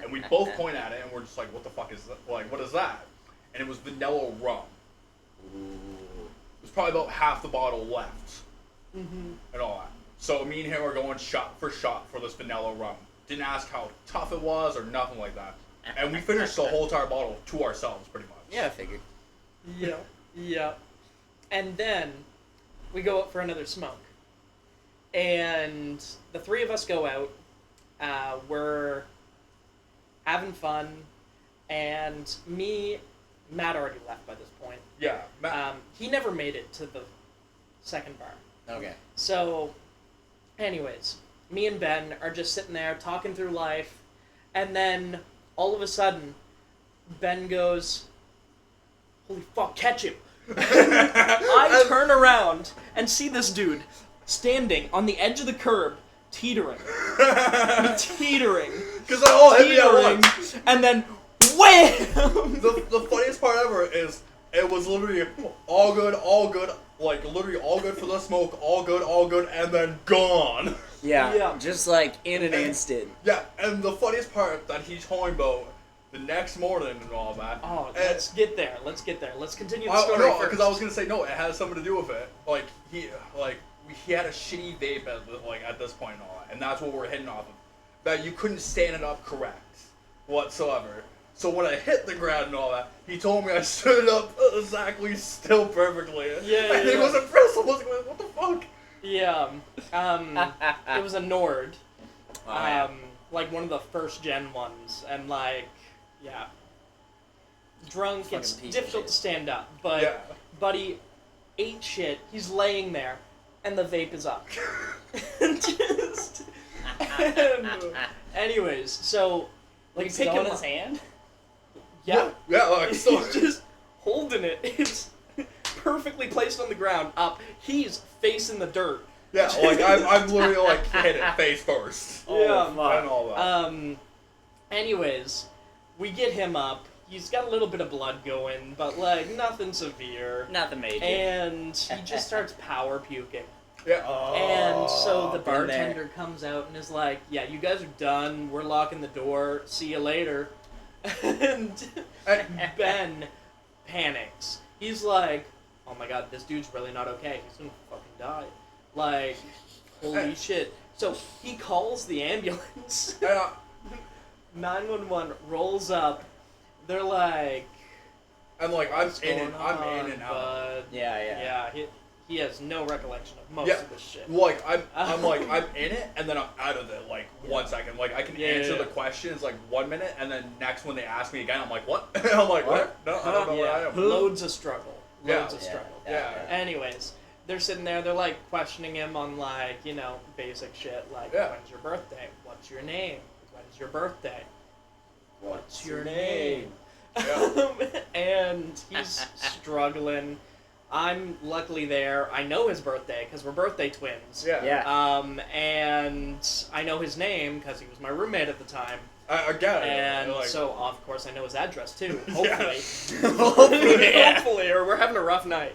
And we both point at it, and we're just like, what the fuck is that? Like, what is that? And it was vanilla rum. There's probably about half the bottle left. And all that. So me and him are going shot for this vanilla rum. Didn't ask how tough it was or nothing like that. And we finished the whole entire bottle to ourselves, pretty much. Yeah, I figured. Yeah. And then we go out for another smoke. And the three of us go out. We're having fun. And Matt already left by this point. Yeah. Matt. He never made it to the second bar. Okay. So, anyways, me and Ben are just sitting there talking through life. And then, all of a sudden, Ben goes, "Holy fuck, catch him." I turn around and see this dude standing on the edge of the curb, teetering. Because they all hit me at once. And then, wham! The funniest part ever is it was literally all good, like literally all good for the smoke, all good, and then gone. Yeah. Just like in an instant. Yeah, and the funniest part that he told me about the next morning and all that. Oh, let's get there. Let's continue the story first. Because I was gonna say no, it has something to do with it. Like he had a shitty vape at this point and all that, and that's what we're hitting off of. That you couldn't stand it up correct whatsoever. So when I hit the ground and all that, he told me I stood up exactly still perfectly. And he was impressed. I was like, what the fuck? Yeah. It was a Nord. Oh, yeah. Like one of the first gen ones, and like, yeah. Drunk, Fucking it's piece of difficult shit. to stand up, but Buddy ate shit. He's laying there, and the vape is up. Anyways, so Like we still pick in him his up. hand? Yeah. Yeah, like so. He's just holding it. It's perfectly placed on the ground, up. He's facing the dirt. Yeah, like I'm literally like hit it face first. Yeah. And all that. Anyways, we get him up. He's got a little bit of blood going, but like nothing severe. Nothing major. And he just starts power puking. Yeah. And so the been there. bartender comes out and is like, "Yeah, you guys are done. We're locking the door. See you later." And Ben panics. He's like, "Oh my god, this dude's really not okay. He's gonna fucking die." Like, holy shit. So he calls the ambulance. 911 rolls up. They're like, I'm like, I'm "What's in going and on, out. bud?" Yeah. He has no recollection of most of this shit. Like I'm like I'm in it and then I'm out of it like 1 second. Like I can answer the questions like 1 minute and then next when they ask me again I'm like what? I'm like what? No, I don't know where I am. Loads of struggle. Yeah. Yeah. Anyways, they're sitting there, they're like questioning him on like, you know, basic shit like, when's your birthday? What's your name? When's your birthday? What's your name? Yeah. And he's struggling. I'm luckily there. I know his birthday because we're birthday twins. Yeah. And I know his name because he was my roommate at the time. I get it. And like, so, of course, I know his address too. Hopefully. Yeah. Hopefully, or we're having a rough night.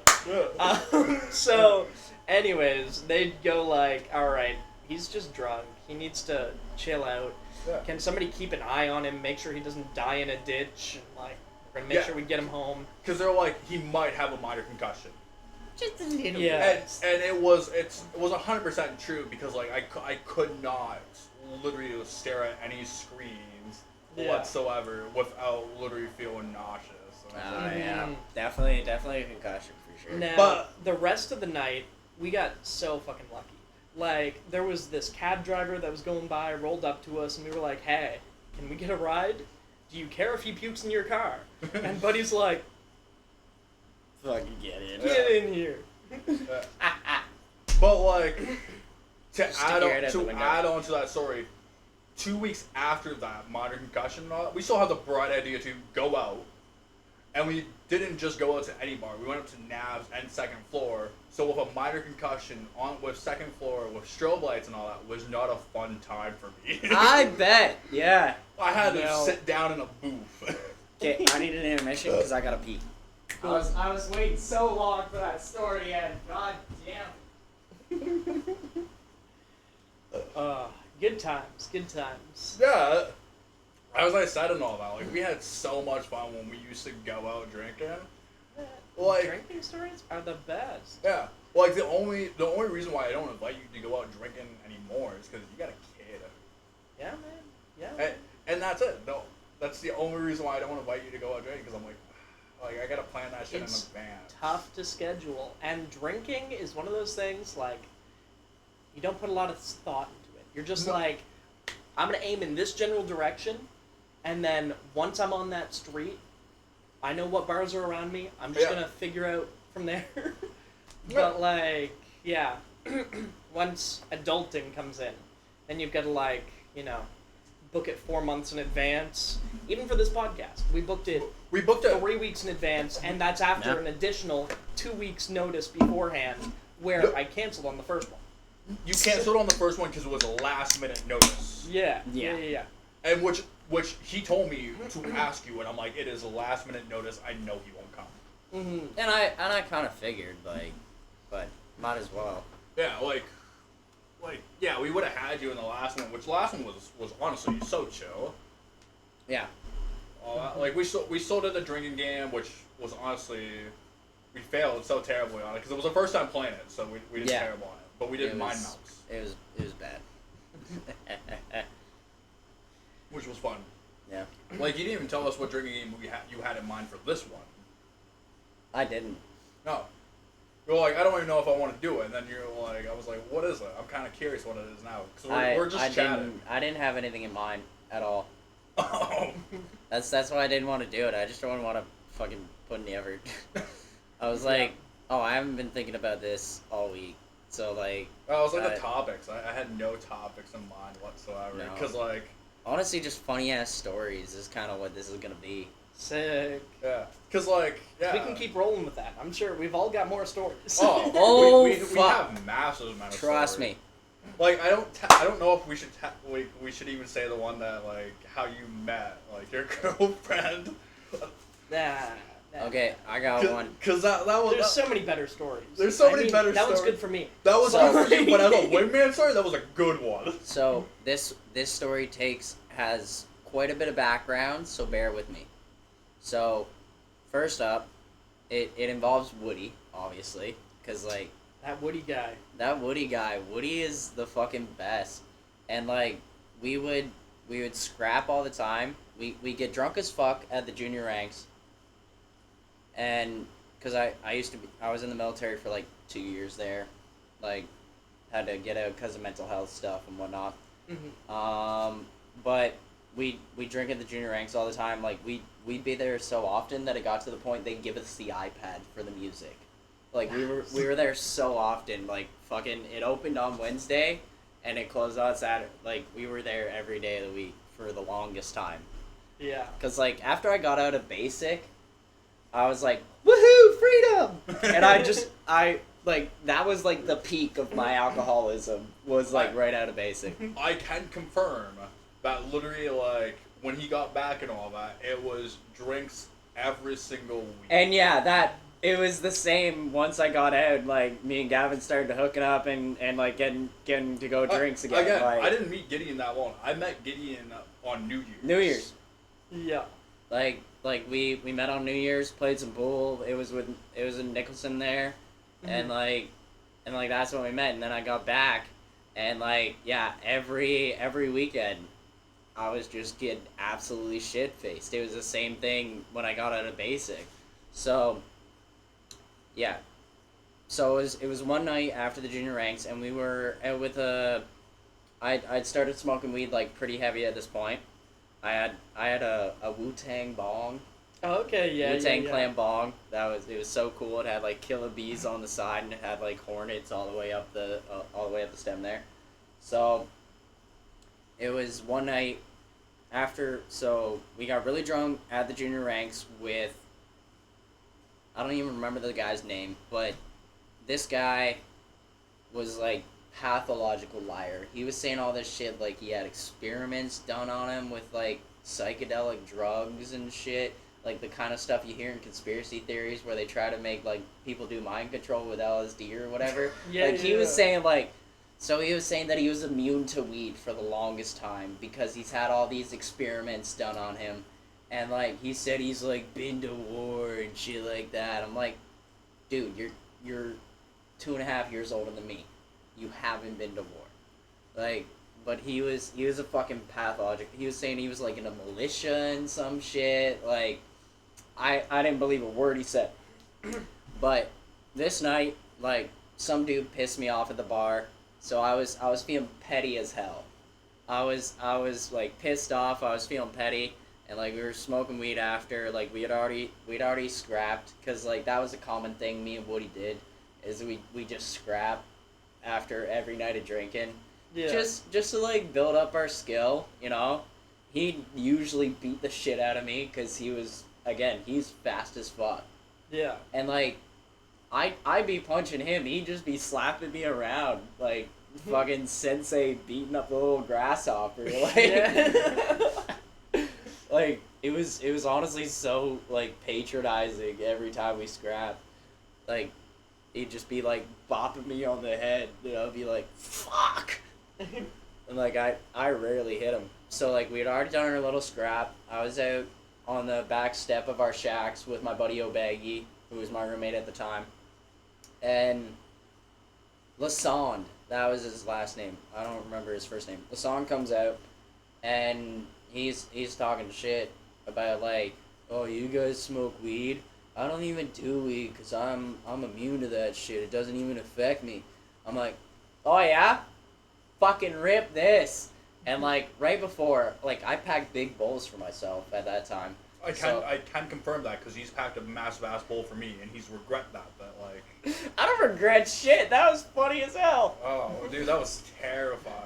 So, anyways, they go like, alright, he's just drunk. He needs to chill out. Yeah. Can somebody keep an eye on him, make sure he doesn't die in a ditch, and like, we're gonna make sure we get him home. Because they're like, he might have a minor concussion. Just a little Yeah. And it was 100% true because like I could not literally stare at any screens whatsoever without literally feeling nauseous. And I was like, Yeah. Definitely a concussion for sure. Now, But- the rest of the night, we got so fucking lucky. Like, there was this cab driver that was going by, rolled up to us, and we were like, "Hey, can we get a ride? Do you care if he pukes in your car?" And Buddy's like, Fucking get in. "Get in here." But like to Stick your head out the window. add on to that story, 2 weeks after that minor concussion, and all that, we still had the bright idea to go out, and we didn't just go out to any bar. We went up to Nav's and second floor. So with a minor concussion with second floor with strobe lights and all that was not a fun time for me. I bet. Yeah. I had to No. sit down in a booth. Okay, I need an intermission because I gotta pee. I was waiting so long for that story, and god damn. Good times, good times. Yeah. As I said and all that, like, we had so much fun when we used to go out drinking. Like, Drinking stories are the best. yeah. Like, the only reason why I don't invite you to go out drinking anymore is because you got a kid. Yeah, man. Yeah. Man. And that's it. No, that's the only reason why I don't invite you to go out drinking, because I'm like, I gotta plan that shit It's in advance. tough to schedule, and drinking is one of those things, like, you don't put a lot of thought into it. You're just like, I'm gonna aim in this general direction, and then once I'm on that street, I know what bars are around me. I'm just gonna figure out from there. But like, yeah, once adulting comes in, then you've got to, like, you know, book it 4 months in advance. Even for this podcast, we booked it 3 weeks in advance, and that's after an additional 2 weeks notice beforehand, where I canceled on the first one. You canceled on the first one because it was a last minute notice. Yeah. And which he told me to ask you, and I'm like, it is a last minute notice. I know he won't come. Mm-hmm. And I kind of figured, like, but might as well. Yeah, like yeah, we would have had you in the last one, which last one was honestly so chill. Yeah. Like, we still did the drinking game, which was honestly, we failed so terribly on it because it was the first time playing it, so we did terrible on it. But we did mind mounts. It was bad. Which was fun. Yeah. Like, you didn't even tell us what drinking game you had in mind for this one. I didn't. No. You're like, I don't even know if I want to do it. And then you're like, I was like, what is it? I'm kind of curious what it is now. Because we're just chatting. I didn't have anything in mind at all. Oh. That's why I didn't want to do it. I just don't want to fucking put in the effort. I was like, I haven't been thinking about this all week. So, like... I was like, the topics. I had no topics in mind whatsoever. No. Because, like... Honestly, just funny-ass stories is kind of what this is going to be. Sick. Yeah. Because, like, yeah. We can keep rolling with that. I'm sure we've all got more stories. We fuck. have massive amount of Trust stories. me. Like, I don't know if we should even say the one that, like, how you met, like, your girlfriend. Nah. Okay, I got one. Because that was... There's so many better stories. There's so many better stories. That one's good for me. That was good for you, but as a wingman story, that was a good one. So, this story has quite a bit of background, so bear with me. So, first up, it involves Woody, obviously, because, like... That Woody guy. Woody is the fucking best. And, like, we would scrap all the time. We get drunk as fuck at the junior ranks. And, because I was in the military for, like, 2 years there. Like, had to get out because of mental health stuff and whatnot. Mm-hmm. But we drink at the junior ranks all the time. Like, we'd be there so often that it got to the point they'd give us the iPad for the music. Like, we were there so often. Like, fucking, it opened on Wednesday, and it closed on Saturday. Like, we were there every day of the week for the longest time. Yeah. Because, like, after I got out of basic, I was like, woohoo, freedom! And that was, like, the peak of my alcoholism, was, like, right out of basic. I can confirm that literally, like, when he got back and all that, it was drinks every single week. And, yeah, it was the same once I got out. Like, me and Gavin started hooking up and like, getting to go drinks again. Again, like, I didn't meet Gideon that long. I met Gideon on New Year's. New Year's. Yeah. Like we met on New Year's, played some pool. It was in Nicholson there, Mm-hmm. and that's when we met. And then I got back, and like, yeah, every weekend, I was just getting absolutely shit faced. It was the same thing when I got out of basic, so. Yeah. So it was one night after the junior ranks, and we were out with I'd started smoking weed, like, pretty heavy at this point. I had a Wu-Tang bong. Oh, okay, yeah. Wu-Tang Clan bong. It was so cool. It had, like, killer bees on the side, and it had, like, hornets all the way up the stem there. So it was one night after. So we got really drunk at the junior ranks with. I don't even remember the guy's name, but this guy was, like, pathological liar. He was saying all this shit like he had experiments done on him with, like, psychedelic drugs and shit, like the kind of stuff you hear in conspiracy theories where they try to make, like, people do mind control with LSD or whatever. Yeah, like, he was saying, like, So he was saying that he was immune to weed for the longest time because he's had all these experiments done on him. And, like, he said he's, like, been to war and shit like that. I'm like, dude, you're 2.5 years older than me. You haven't been to war. Like, but he was a fucking pathologic. He was saying he was, like, in a militia and some shit. Like, I didn't believe a word he said. But this night, like, some dude pissed me off at the bar. So I was feeling petty as hell. I was like pissed off. I was feeling petty, and like we were smoking weed after. Like we'd already scrapped, cause like that was a common thing me and Woody did, is we just scrap after every night of drinking. Yeah. Just to like build up our skill, you know. He'd usually beat the shit out of me, cause he's fast as fuck. Yeah. And like I'd be punching him, he'd just be slapping me around, like, fucking sensei beating up the little grasshopper, like, Yeah. like, it was honestly so, like, patronizing every time we scrapped. Like, he'd just be, like, bopping me on the head, and I'd be like, fuck! And, like, I rarely hit him. So, like, we had already done our little scrap. I was out on the back step of our shacks with my buddy O'Baggy, who was my roommate at the time. And Lassonde, that was his last name. I don't remember his first name. Lassonde comes out, and he's talking shit about, like, oh, you guys smoke weed? I don't even do weed because I'm immune to that shit. It doesn't even affect me. I'm like, oh yeah? Fucking rip this. And, like, right before, like, I packed big bowls for myself at that time. I can confirm that because he's packed a massive ass bowl for me, and he's regret that like. I don't regret shit. That was funny as hell. Oh, dude, that was terrifying.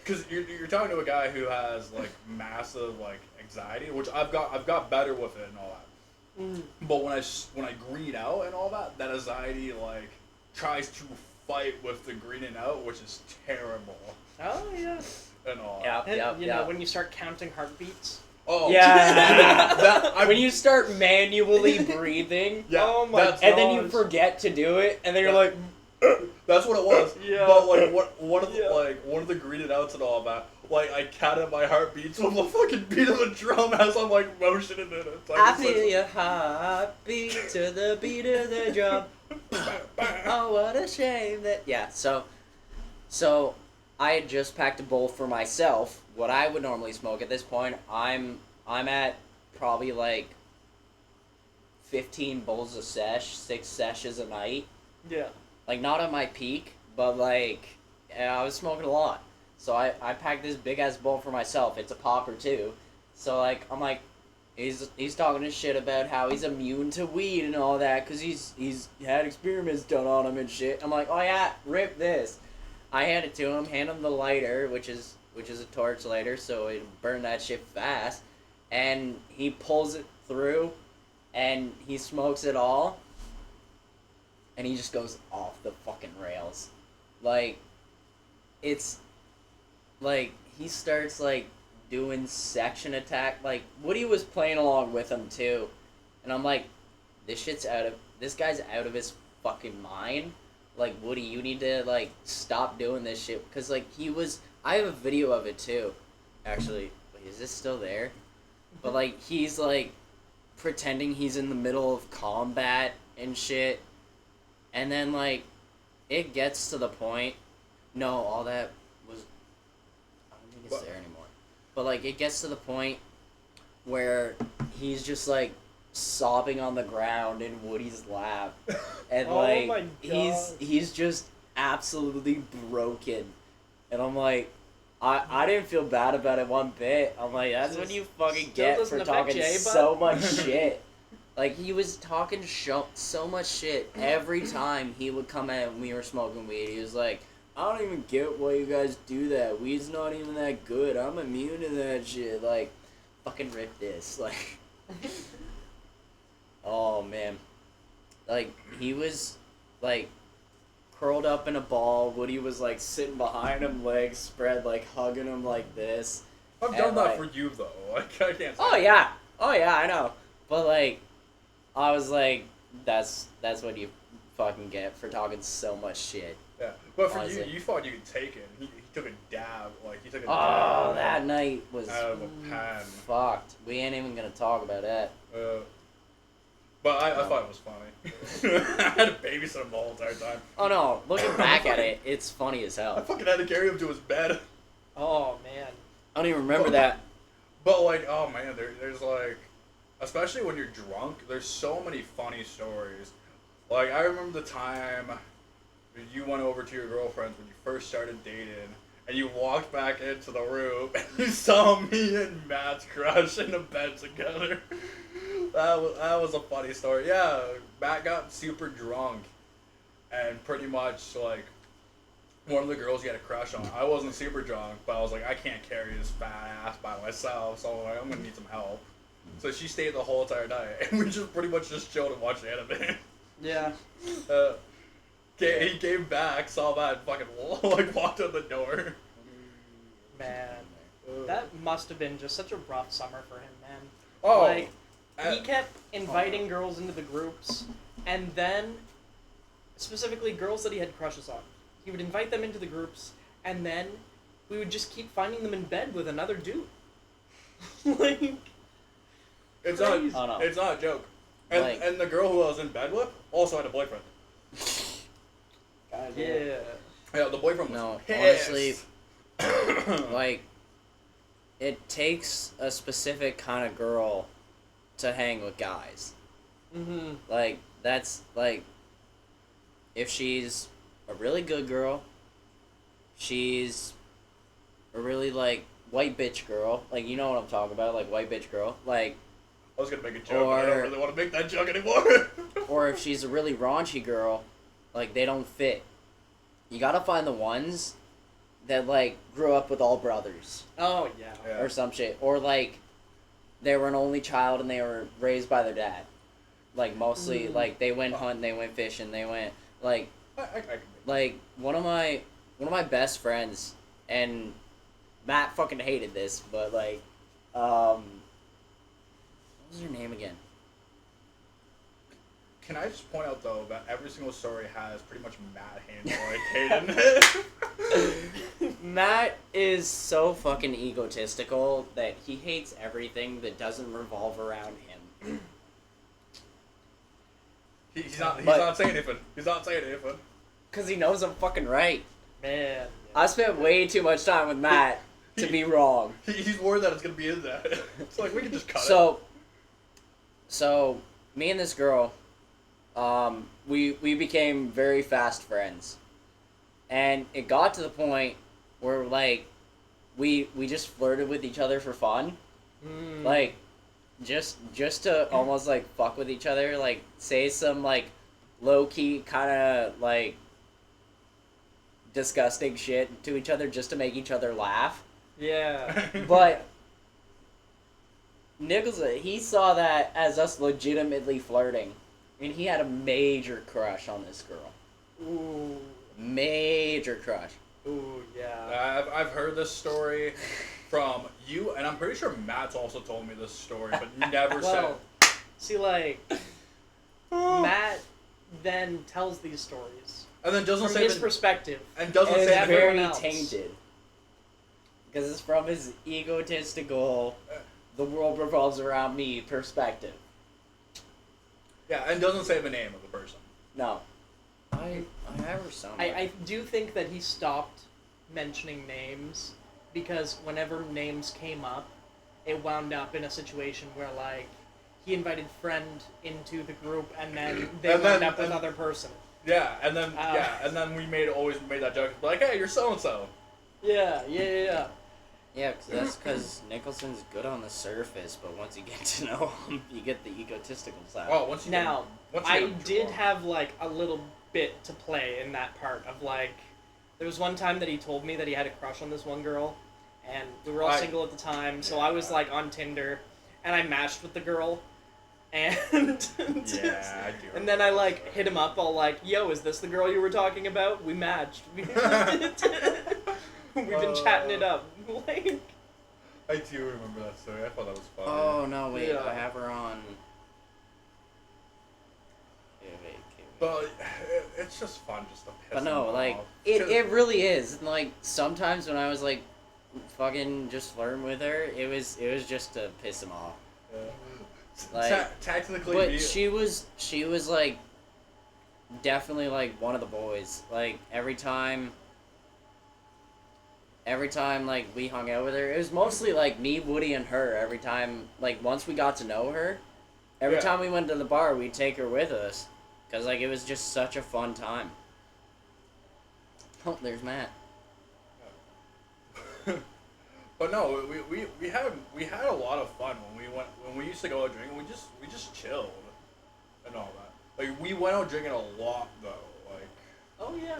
Because you're talking to a guy who has like massive like anxiety, which I've got better with it and all that. But when I green out and all that anxiety like tries to fight with the greening out, which is terrible. Oh yeah. And all. Yeah, And you know when you start counting heartbeats. Oh yeah. When you start manually breathing, yeah, oh my god, and then you forget to do it, and then you're like, that's what it was. Yeah. But like one of the greeted outs and all that, like I counted my heartbeats with the fucking beat of a drum as I'm like motioning in it. Like, I feel your heartbeat to the beat of the drum. Oh, what a shame that. Yeah. So I had just packed a bowl for myself. What I would normally smoke at this point, I'm at probably like 15 bowls a sesh, 6 seshes a night. Yeah. Like not at my peak, but like I was smoking a lot. So I packed this big ass bowl for myself. It's a popper too. So like I'm like, he's talking his shit about how he's immune to weed and all that because he's had experiments done on him and shit. I'm like, oh yeah, rip this. I hand it to him, hand him the lighter, which is a torch lighter, so it'll burn that shit fast. And he pulls it through, and he smokes it all, and he just goes off the fucking rails. Like, it's, like, he starts, like, doing section attack. Like, Woody was playing along with him, too. And I'm like, this guy's out of his fucking mind. Like, Woody, you need to, like, stop doing this shit. Because, like, I have a video of it, too. Actually, wait, is this still there? But, like, he's, like, pretending he's in the middle of combat and shit. And then, like, it gets to the point... No, all that was... I don't think it's there anymore. But, like, it gets to the point where he's just, like, sobbing on the ground in Woody's lap, and like my God. he's just absolutely broken, and I'm like, I didn't feel bad about it one bit. I'm like, that's what you fucking get for talking so much shit. Like he was talking so much shit every time he would come out and we were smoking weed. He was like, I don't even get why you guys do that. Weed's not even that good. I'm immune to that shit. Like, fucking rip this. Like. Oh, man. Like, he was, like, curled up in a ball. Woody was, like, sitting behind him, legs spread, like, hugging him like this. I've done that for you, though. Like, I can't say Oh, yeah. Oh, yeah, I know. But, like, I was like, that's what you fucking get for talking so much shit. Yeah, but for Honestly. you thought you could take it. He took a dab, like he took a Oh, dab that night was out of a pen. fucked. We ain't even gonna talk about that. But I No. thought it was funny. I had to babysit him the whole entire time. Oh no, looking back at it, it's funny as I hell. fucking had to carry him to his bed. Oh man. I don't even remember that. But like, oh man, there's like, especially when you're drunk, there's so many funny stories. Like I remember the time you went over to your girlfriend's when you first started dating, and you walked back into the room and you saw me and Matt's crush in the bed together. That was a funny story. Yeah, Matt got super drunk, and pretty much like one of the girls he had a crush on. I wasn't super drunk, but I was like, I can't carry this fat ass by myself, so I'm like, I'm gonna need some help. So she stayed the whole entire night, and we just pretty much just chilled and watched anime. Yeah. He came back, saw that, and fucking like walked out the door. Man. That must have been just such a rough summer for him, man. Oh, Like, he kept inviting girls into the groups, and then, specifically girls that he had crushes on. He would invite them into the groups, and then we would just keep finding them in bed with another dude. Like, it's crazy. not. Oh, no. It's not a joke. And Like- and the girl who I was in bed with also had a boyfriend. Yeah. Yeah, the boyfriend was No, pissed. honestly, like, it takes a specific kind of girl to hang with guys. Mm-hmm. Like, that's, like, if she's a really good girl, she's a really, like, white bitch girl. Like, you know what I'm talking about, like, white bitch girl. Like, I was gonna make a joke, but I don't Or- really want to make that joke anymore. or if she's a really raunchy girl, like, they don't fit. You gotta find the ones that, like, grew up with all brothers. Oh, yeah. Yeah. Or some shit. Or, like, they were an only child and they were raised by their dad. Like, mostly, like, they went hunting, they went fishing, they went, like, I can make like, one of my best friends, and Matt fucking hated this, but, like, what was her name again? Can I just point out though that every single story has pretty much Matt Handel like Hayden. Matt is so fucking egotistical that he hates everything that doesn't revolve around him. He's not But- saying anything. He's not saying anything. Because he knows I'm fucking right. Man. I spent way too much time with Matt to be wrong. He's worried that it's gonna be in that. It's like we can just cut it. So, me and this girl, we became very fast friends. And it got to the point where, like, we just flirted with each other for fun. Mm. Like, just to almost, like, fuck with each other. Like, say some, like, low-key kind of, like, disgusting shit to each other just to make each other laugh. Yeah. But Nichols, he saw that as us legitimately flirting. And he had a major crush on this girl. Ooh. Major crush. Ooh, yeah. I've heard this story from you, and I'm pretty sure Matt's also told me this story, but never Well, said. see, like, Matt then tells these stories And then doesn't from say his the, perspective. and doesn't And say it's the everyone very else. tainted. Because it's from his egotistical, the world revolves around me perspective. yeah, and doesn't say the name of the person. No. I have her somewhere. I do think that he stopped mentioning names because whenever names came up, it wound up in a situation where, like, he invited friend into the group and then they And wound then- up with and- other person. Yeah, and then and then we always made that joke, like, hey, you're so and so. Yeah. Yeah, cause that's because Nicholson's good on the surface, but once you get to know him, you get the egotistical side. Oh, once you Now, once you I get did drunk. have, like, a little bit to play in that part of, like, there was one time that he told me that he had a crush on this one girl, and we were all single at the time, so I was, like, on Tinder, and I matched with the girl, and Yeah, I do. and then I, like, hit him up all like, yo, is this the girl you were talking about? We matched. We've been chatting it up. Like, I do remember that story. I thought that was funny. Oh, no, wait, Yeah. I have her on... Okay, wait. But it's just fun just to piss But no, them like off. it really is. And, like sometimes when I was like fucking just flirting with her, it was just to piss him off. Yeah. Like, Technically, but she was like definitely like one of the boys. Like every time like we hung out with her, it was mostly like me, Woody, and her. Every time, like once we got to know her, every time we went to the bar, we'd take her with us, cause like it was just such a fun time. Oh, there's Matt. But no, we had a lot of fun when we used to go out drinking. We just chilled and all that. Like we went out drinking a lot though. Like Oh yeah.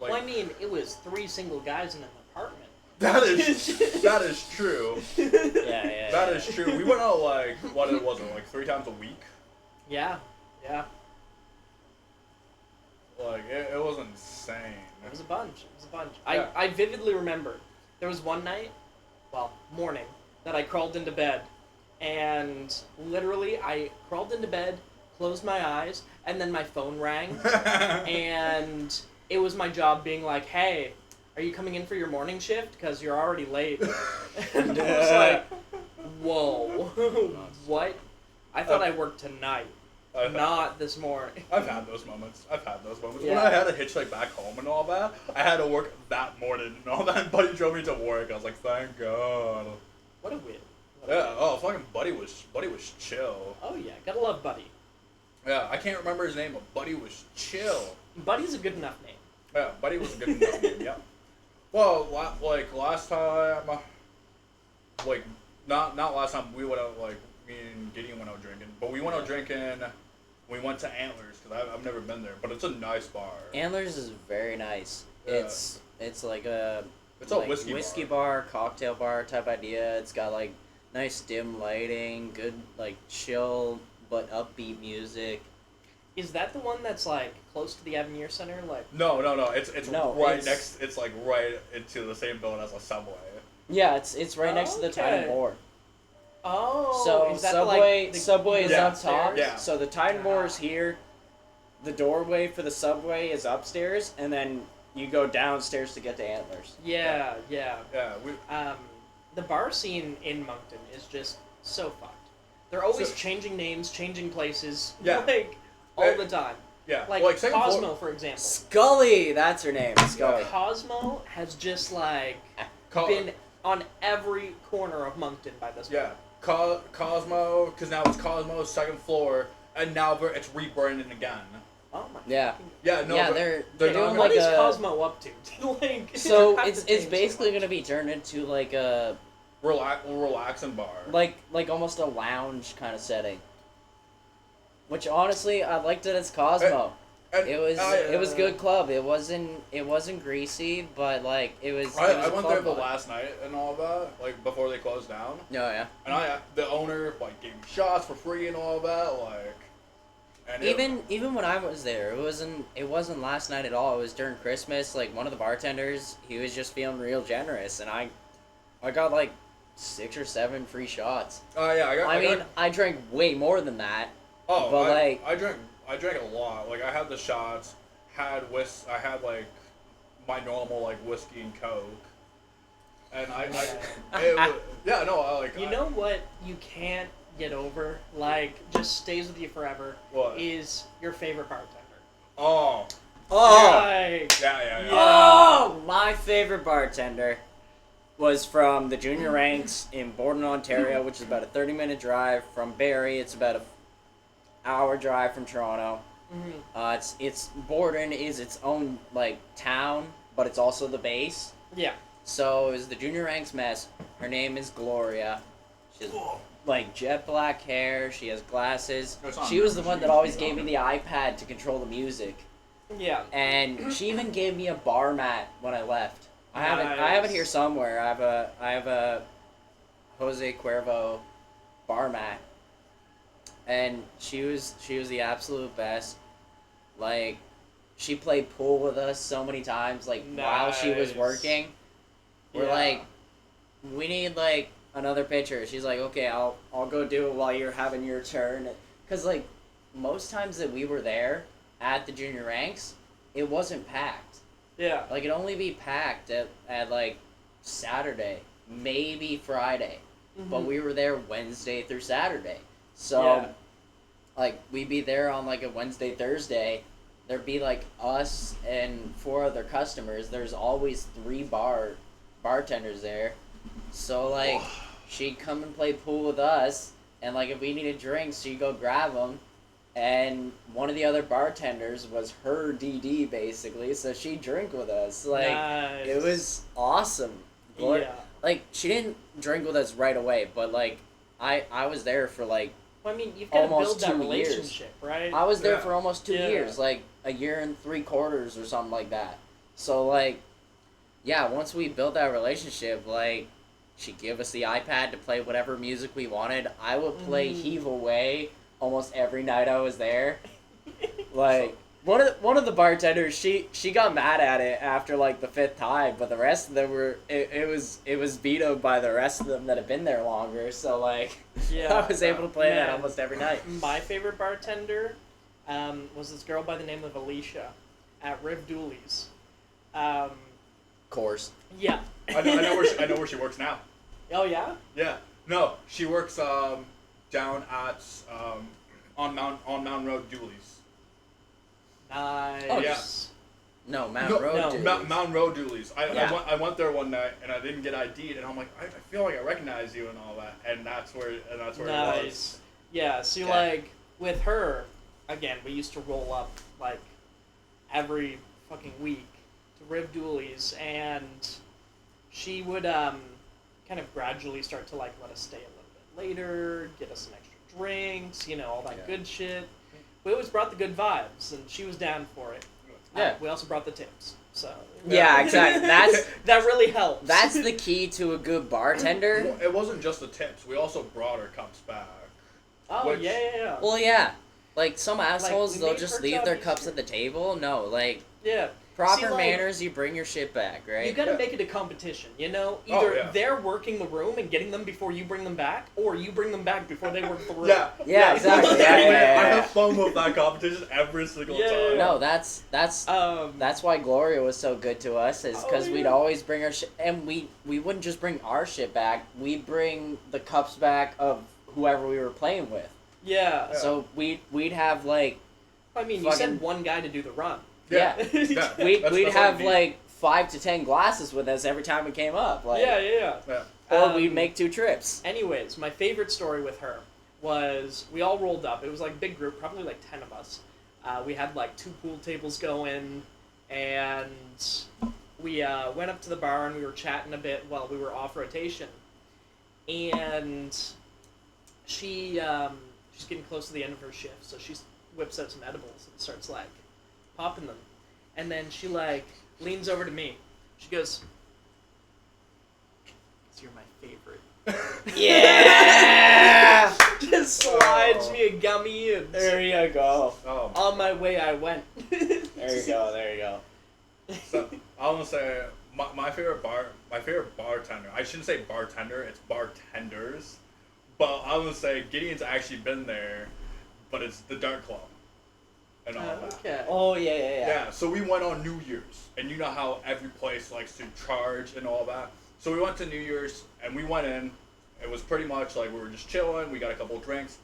like Well, I mean, it was 3 single guys in an apartment. that is true. Yeah. That is true. We went out like what it was like 3 times a week. Yeah. Like it was insane. It was a bunch. Yeah. I vividly remember there was one night, morning, that I crawled into bed, and literally I crawled into bed, closed my eyes, and then my phone rang, and it was my job being like, "Hey, are you coming in for your morning shift? Because you're already late." And I was like, "Whoa, what? I thought I worked tonight." Not this morning. I've had those moments. When Yeah. I had to hitchhike back home and all that, I had to work that morning and all that. Buddy drove me to work. I was like, thank God. What a win. Yeah. Oh, fucking Buddy was chill. Oh yeah, gotta love Buddy. Yeah, I can't remember his name, but Buddy was chill. Buddy's a good enough name. Yeah, Buddy was a good enough name. Yeah. Well, like last time, like not last time we went out. Like me and Gideon went out drinking, but we went out drinking. We went to Antlers because I've never been there, but it's a nice bar. Antlers is very nice. Yeah. It's like a a whiskey bar, cocktail bar type idea. It's got like nice dim lighting, good like chill but upbeat music. Is that the one that's like close to the Avenir Center? Like No. It's No, right it's- next. It's like right into the same building as a Subway. Yeah, it's right next to the Titan Okay. Boar. oh, So is that Subway is Yeah. up top. Yeah. So the Titan Boar is here. The doorway for the Subway is upstairs, and then you go downstairs to get to Antlers. Yeah. Yeah, we. The bar scene in Moncton is just so fucked. They're always So- changing names, changing places. Yeah. Like all the time. Yeah, Like second Cosmo, floor. for example. Scully, that's her name. Scully. Cosmo has just like Co- been on every corner of Moncton by this point. Yeah, Cosmo, because now it's Cosmo's second floor, and now it's rebranding again. Oh my. Yeah. fucking Yeah, no, Yeah, but they're they're doing not What like is a. Cosmo up to? Like, So I have it's to change so basically much. gonna be turned into like a relaxing bar. like almost a lounge kind of setting. Which honestly, I liked it as Cosmo. And It was good club. It wasn't greasy, but like it was. I it was a went there club the vibe. last night and all that, like before they closed down. No, yeah. And the owner like gave me shots for free and all that, like. And Even when I was there, it wasn't last night at all. It was during Christmas. Like one of the bartenders, he was just feeling real generous, and I got like 6 or 7 free shots. Oh yeah, I drank way more than that. Oh, but like I drank a lot. Like I had the shots, I had like my normal like whiskey and coke, and You know what you can't get over, like, just stays with you forever, What? is your favorite bartender. Oh, Like, yeah. Oh, my favorite bartender was from the junior ranks in Borden, Ontario, which is about a 30-minute drive from Barrie. It's about a hour drive from Toronto. mhm. It's Borden is its own like town, but it's also the base. Yeah. So it was the junior ranks mess. Her name is Gloria. She's like jet black hair. She has glasses. It's on She was the there. one that always gave me the iPad to control the music, Yeah. and she even gave me a bar mat when I left. I have it here Nice. somewhere. I have a Jose Cuervo bar mat, and she was the absolute best. Like, she played pool with us so many times. Like while she was Nice. working, we're Yeah. like, we need like another pitcher. She's like, okay, I'll go do it while you're having your turn. Cause like most times that we were there, at the junior ranks, it wasn't packed. Yeah. Like, it'd only be packed at like, Saturday, maybe Friday. But we were there Wednesday through Saturday. So, Yeah. like, we'd be there on, like, a Wednesday, Thursday. There'd be, like, us and 4 other customers. There's always 3 bartenders there. So, like, she'd come and play pool with us. And, like, if we needed drinks, she'd go grab them. And one of the other bartenders was her DD, basically. So she'd drink with us. Like, Nice. it was awesome. But, Yeah. like, she didn't drink with us right away. But, like, I was there for, like, Well, I mean, you've got to build almost that 2 years. relationship, right? I was there Yeah. for almost 2 Yeah. years, like a year and 3/4 or something like that. So like, yeah, once we built that relationship, like, she'd give us the iPad to play whatever music we wanted. I would play Heave Away almost every night I was there. Like, one of the bartenders, she got mad at it after like the 5th time, but the rest of them were it was vetoed by the rest of them that had been there longer. So like, Yeah. I was able to play that Man. almost every night. My favorite bartender was this girl by the name of Alicia at Riv Dooley's. Course. Yeah. I know where she works now. Oh, yeah? Yeah. No, she works down at on Mountain Road Dooley's. Nice. Oh, yeah. No, Mount No, Road. no. Dude. Mountain Road Dooley's. Yeah. I went there one night and I didn't get ID'd and I'm like I feel like I recognize you and all that and that's where it was. Nice. Yeah, see, Okay. like, with her, again, we used to roll up, like, every fucking week to Riv Dooley's, and she would, kind of gradually start to, like, let us stay a little bit later, get us some extra drinks, you know, all that Yeah. good shit. We always brought the good vibes, and she was down for it. Yeah. We also brought the tips, so... Yeah, exactly. That's that really helps. that's the key to a good bartender. It wasn't just the tips. We also brought our cups back. Oh, which- yeah. Well, yeah. Like, some assholes, we they'll made just her leave job their cups easier. at the table. No, like, Yeah. proper See, like, manners, you bring your shit back, right? You gotta Yeah. make it a competition, you know? Oh, Either yeah. they're working the room and getting them before you bring them back, or you bring them back before they work the room. Yeah, exactly. Yeah, yeah, yeah, I yeah. have fun with that competition every single Yeah. time. No, that's why Gloria was so good to us, is because Oh, we'd yeah. always bring our shit, and we wouldn't just bring our shit back, we'd bring the cups back of whoever we were playing with. Yeah. Yeah. So we'd have, like, I mean, you Fucking- send one guy to do the run. yeah. Yeah. We'd That's have, what we like, 5 to 10 glasses with us every time we came up. Like, Yeah. Yeah. Or we'd make 2 trips. Anyways, my favorite story with her was we all rolled up. It was like a big group, probably like 10 of us. We had like 2 pool tables going, and we went up to the bar and we were chatting a bit while we were off rotation. And she's getting close to the end of her shift, so she whips out some edibles and starts like popping them. And then she like leans over to me. She goes, "You're my favorite." Yeah! Just slides Oh. me a gummy, and There you go. Oh. on my way I went. There you go, there you go. So I want to say my favorite bartender. I shouldn't say bartender. It's bartenders. But I would say Gideon's actually been there, but it's the Dart Club and all that. Okay. Oh, yeah. Yeah, so we went on New Year's, and you know how every place likes to charge and all that. So we went to New Year's, and we went in. It was pretty much like we were just chilling. We got a couple of drinks.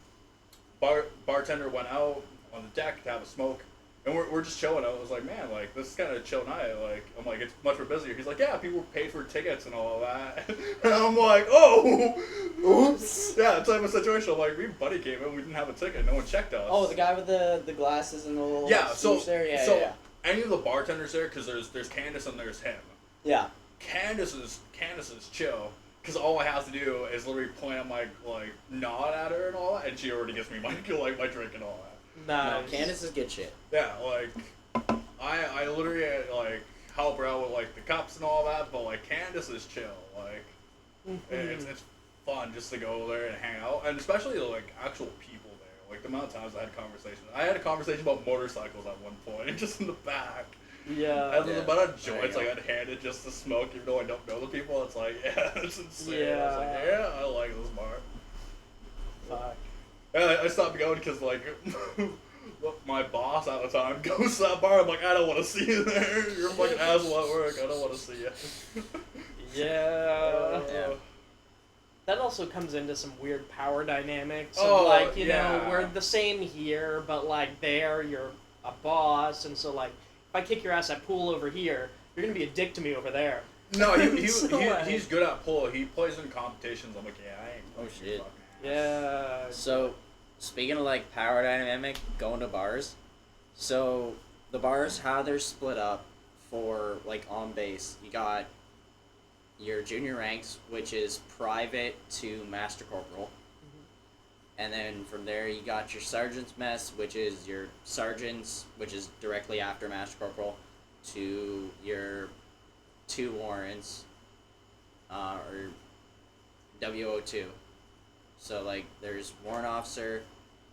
Bartender went out on the deck to have a smoke, and we're just chilling. I was like, man, like this is kind of a chill night. Like I'm like, it's much more busier. He's like, yeah, people paid for tickets and all that. And I'm like, oh, oops. Yeah, type of situation. I'm like, we buddy came in, we didn't have a ticket. No one checked us. Oh, the guy with the glasses and the little Yeah, so swoosh there? Yeah, so yeah. any of the bartenders there, because there's Candace and there's him. Yeah. Candace is chill, because all I have to do is literally point at my like nod at her and all that, and she already gives me my my drink and all that. No, Nice. Candace is good shit. Yeah, like I literally like help her out with like the cups and all that, but like Candace is chill. Like it's fun just to go there and hang out, and especially like actual people there. Like the amount of times I had conversations. I had a conversation about motorcycles at one point, just in the back. Yeah. And the Yeah. amount of There you joints go. like I'd handed just to smoke, even though I don't know the people. It's like, yeah, it's insane. I was Yeah. like, yeah, I like this bar. Fuck. And I stopped going because like my boss at the time goes to that bar. I'm like, I don't want to see you there. You're a fucking asshole at work. I don't want to see you. Yeah. Yeah. That also comes into some weird power dynamics. Oh, Of like, you know, yeah. we're the same here, but like there, you're a boss, and so like, if I kick your ass at pool over here, you're gonna be a dick to me over there. No, So, he's good at pool. He plays in competitions. I'm like, yeah, I ain't. Oh, shit. fucking ass. Yeah. So, speaking of like power dynamic, going to bars. So, the bars, how they're split up for like on base, you got your junior ranks, which is private to master corporal. And then from there, you got your sergeant's mess, which is your sergeants, which is directly after master corporal, to your 2 warrants, or WO2. So, like, there's warrant officer,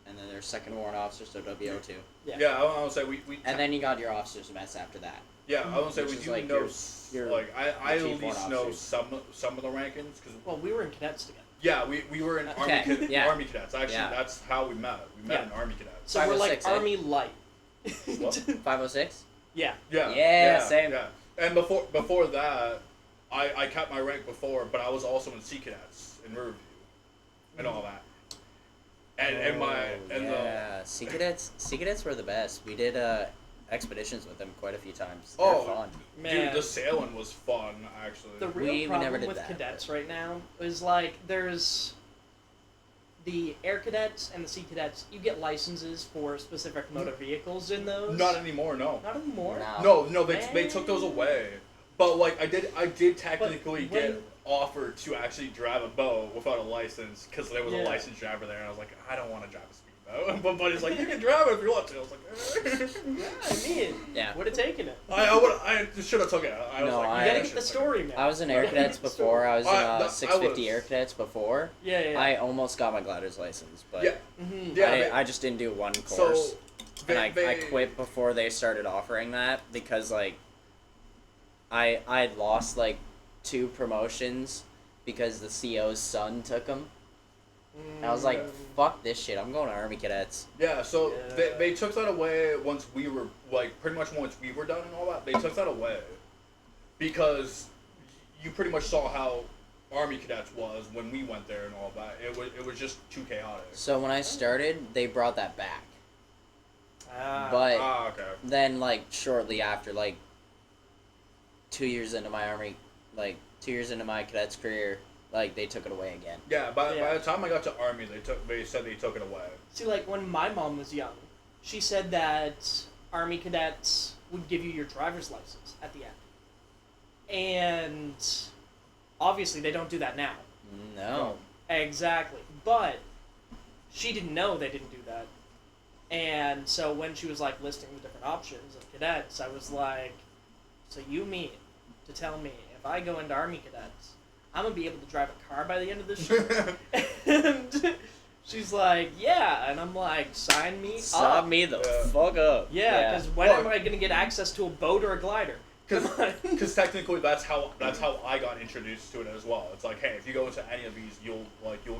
and then there's second warrant officer, so WO2. Yeah, I would say we And then you got your officer's mess after that. yeah, I would say Which we is do like know your like I at chief least warrant know officer. some of the rankings because Well, we were in cadets together. yeah we were in Okay, yeah. army cadets actually Yeah. that's how we met Yeah. in army cadets. So we're like 506, eh? Army light. What? 506? Yeah. Yeah, same. Yeah. And before that, I kept my rank before, but I was also in Sea Cadets in Riverview, and all that. And Sea cadets were the best. We did expeditions with them quite a few times. They Oh, were fun. Man. dude, the sailing was fun actually. The real We problem never did with that, cadets right now is like there's the air cadets and the sea cadets. You get licenses for specific motor vehicles in those. Not anymore, no. Not anymore. No, they took those away. But like I did technically But when- get offered to actually drive a boat without a license because there was a Yeah. licensed driver there, and I was like, I don't want to drive a speedboat. But buddy's like, you can drive it if you want to. I was like, Yeah, I mean, Yeah. would have taken it. I should have took it. I was No, like, I- You gotta I get the story, man. I was in air cadets before. I was in I 650 was- air cadets before. Yeah. I almost got my glider's license, but Yeah. Mm-hmm. Yeah. I just didn't do one So course. And I they- quit before they started offering that because like I'd lost like 2 promotions because the CO's son took them. And I was like, Yeah. fuck this shit. I'm going to Army Cadets. Yeah, so Yeah. they took that away once we were, like, pretty much once we were done and all that, they took that away. Because you pretty much saw how Army Cadets was when we went there and all that. It was just too chaotic. So when I started, they brought that back. But But Okay. then like shortly after, like 2 years into my Army, like 2 years into my cadets career, like they took it away again. Yeah, by Yeah. the time I got to Army, they said they took it away. see, like when my mom was young, she said that Army cadets would give you your driver's license at the end, and obviously they don't do that now. No. Exactly, but she didn't know they didn't do that, and so when she was like listing the different options of cadets, I was like, so you mean to tell me if I go into Army cadets, I'm gonna be able to drive a car by the end of this shit? And she's like, yeah, and I'm like, sign me Stop up. me the Yeah. fuck up. Yeah, because when Well- am I gonna get access to a boat or a glider? Come on. Because technically that's how I got introduced to it as well. It's like, hey, if you go into any of these, you'll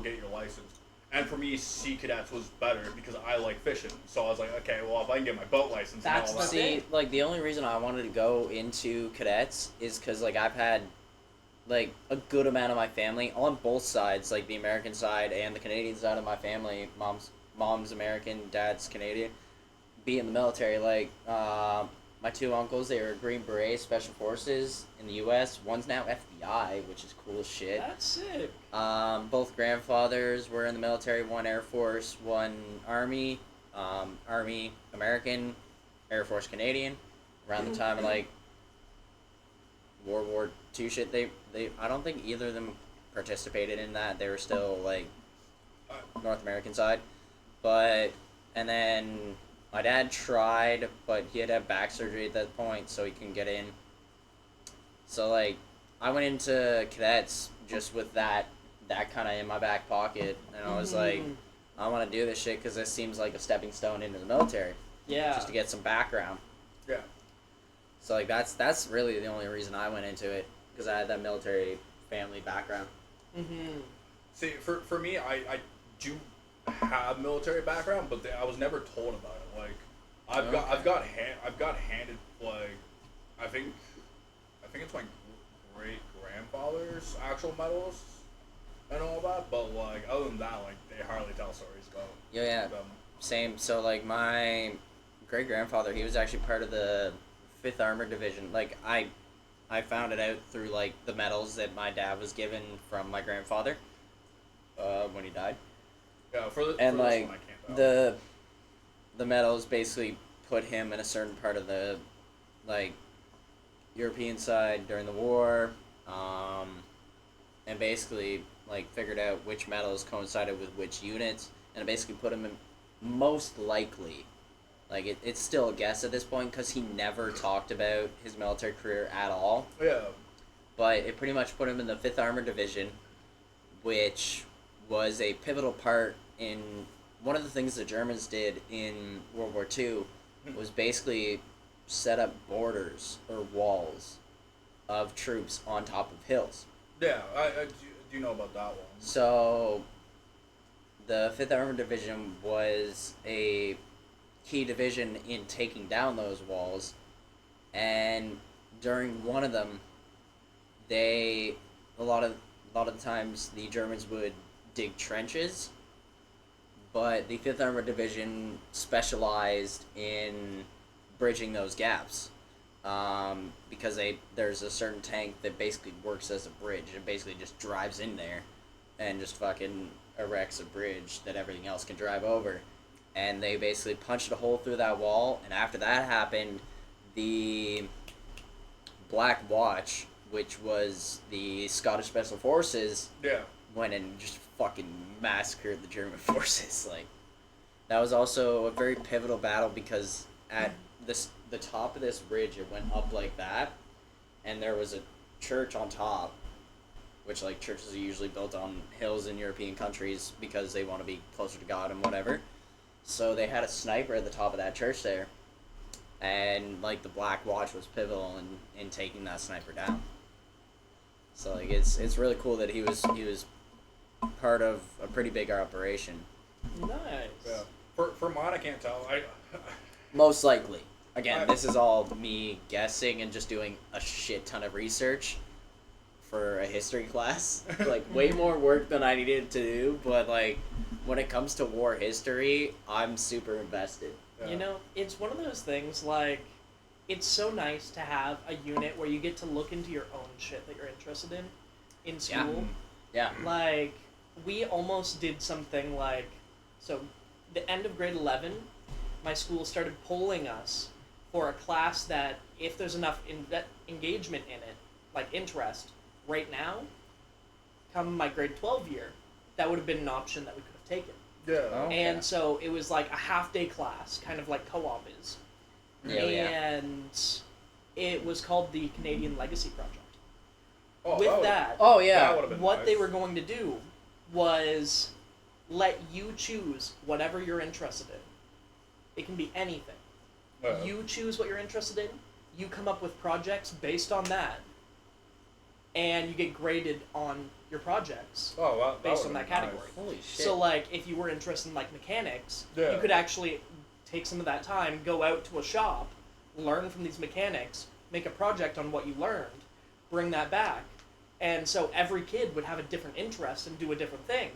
get your license. And for me, Sea Cadets was better because I like fishing. So I was like, okay, well if I can get my boat license That's and all the that. thing. See, like the only reason I wanted to go into cadets is because like I've had like a good amount of my family on both sides, like the American side and the Canadian side of my family. Mom's American, dad's Canadian. Be in the military. Like my 2 uncles, they were Green Beret Special Forces in the U.S. One's now FBI, which is cool as shit. That's sick. Both grandfathers were in the military. One Air Force, one Army. Army American, Air Force Canadian. Around the time of like World War II shit, they I don't think either of them participated in that. They were still like North American side, but and then my dad tried, but he had to have back surgery at that point, so he couldn't get in. So like I went into cadets just with that kind of in my back pocket, and I was like, I want to do this shit because this seems like a stepping stone into the military, Yeah. just to get some background. Yeah. So like that's really the only reason I went into it, because I had that military family background. Mm-hmm. See, for me, I do have military background, but I was never told about it. Like, I've got handed like, I think it's my great grandfather's actual medals and all that. But like, other than that, like, they hardly tell stories about. Yeah. Them. Same. So like my great grandfather, he was actually part of the 5th Armored Division. Like I found it out through like the medals that my dad was given from my grandfather when he died. Yeah, for And this like one, I can't tell. the medals basically put him in a certain part of the like European side during the war, and basically like figured out which medals coincided with which units, and it basically put him in most likely. Like, it's still a guess at this point because he never talked about his military career at all. Yeah. But it pretty much put him in the 5th Armored Division, which was a pivotal part in one of the things the Germans did in World War II was basically set up borders or walls of troops on top of hills. Yeah, I do know about that one. So the 5th Armored Division was a key division in taking down those walls, and during one of them, a lot of the times the Germans would dig trenches, but the 5th Armored Division specialized in bridging those gaps, because there's a certain tank that basically works as a bridge. It basically just drives in there and just fucking erects a bridge that everything else can drive over. And they basically punched a hole through that wall, and after that happened, the Black Watch, which was the Scottish Special Forces, Yeah. went and just fucking massacred the German forces. Like, that was also a very pivotal battle because at the top of this bridge, it went up like that, and there was a church on top, which, like, churches are usually built on hills in European countries because they want to be closer to God and whatever. So they had a sniper at the top of that church there, and like the Black Watch was pivotal in taking that sniper down. So like it's really cool that he was part of a pretty big operation. Nice. Yeah. For mine, I can't tell. Most likely. Again, this is all me guessing and just doing a shit ton of research for a history class. Like, way more work than I needed to do, but like, when it comes to war history, I'm super invested. Yeah. You know, it's one of those things, like, it's so nice to have a unit where you get to look into your own shit that you're interested in school. Yeah. Like, we almost did something like, so the end of grade 11, my school started polling us for a class that, if there's enough engagement in it, like interest, right now, come my grade 12 year, that would have been an option that we could have taken. Yeah. Okay. And so it was like a half-day class, kind of like co-op is. Yeah, and it was called the Canadian Legacy Project. Oh, With that, Oh that yeah. would have been what nice. they were going to do was let you choose whatever you're interested in. It can be anything. Yeah. You choose what you're interested in, you come up with projects based on that, and you get graded on your projects Oh, well, based on would've that been category. Holy shit. So, like, if you were interested in, like, mechanics, Yeah. you could actually take some of that time, go out to a shop, learn from these mechanics, make a project on what you learned, bring that back. And so every kid would have a different interest and do a different thing,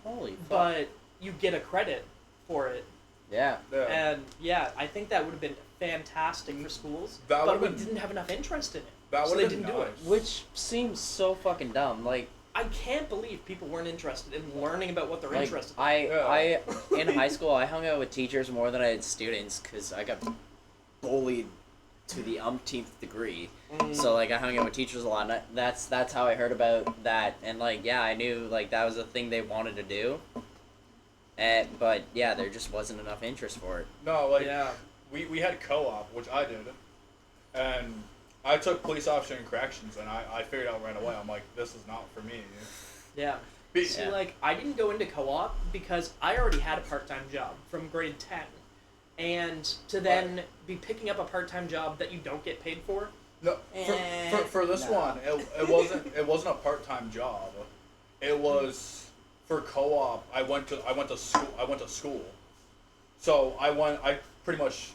Holy fuck. but you get a credit for it. Yeah. Yeah. And, yeah, I think that would have been fantastic for schools, That but we would've been- didn't have enough interest in it. That so would they have been didn't do it. nice. Which seems so fucking dumb. Like, I can't believe people weren't interested in learning about what they're like interested in. I in high school I hung out with teachers more than I had students because I got bullied to the umpteenth degree. So like I hung out with teachers a lot. And that's how I heard about that. And like yeah, I knew like that was a thing they wanted to do. But yeah, there just wasn't enough interest for it. No, like, Yeah. we had co-op, which I did, and I took police officer in corrections, and I figured out right away, I'm like, this is not for me. Yeah. Be- See, Yeah. like, I didn't go into co-op because I already had a part-time job from grade 10. And to then be picking up a part-time job that you don't get paid for, No, for this No. one, it wasn't a part-time job. It was for co-op, I went to school. So I pretty much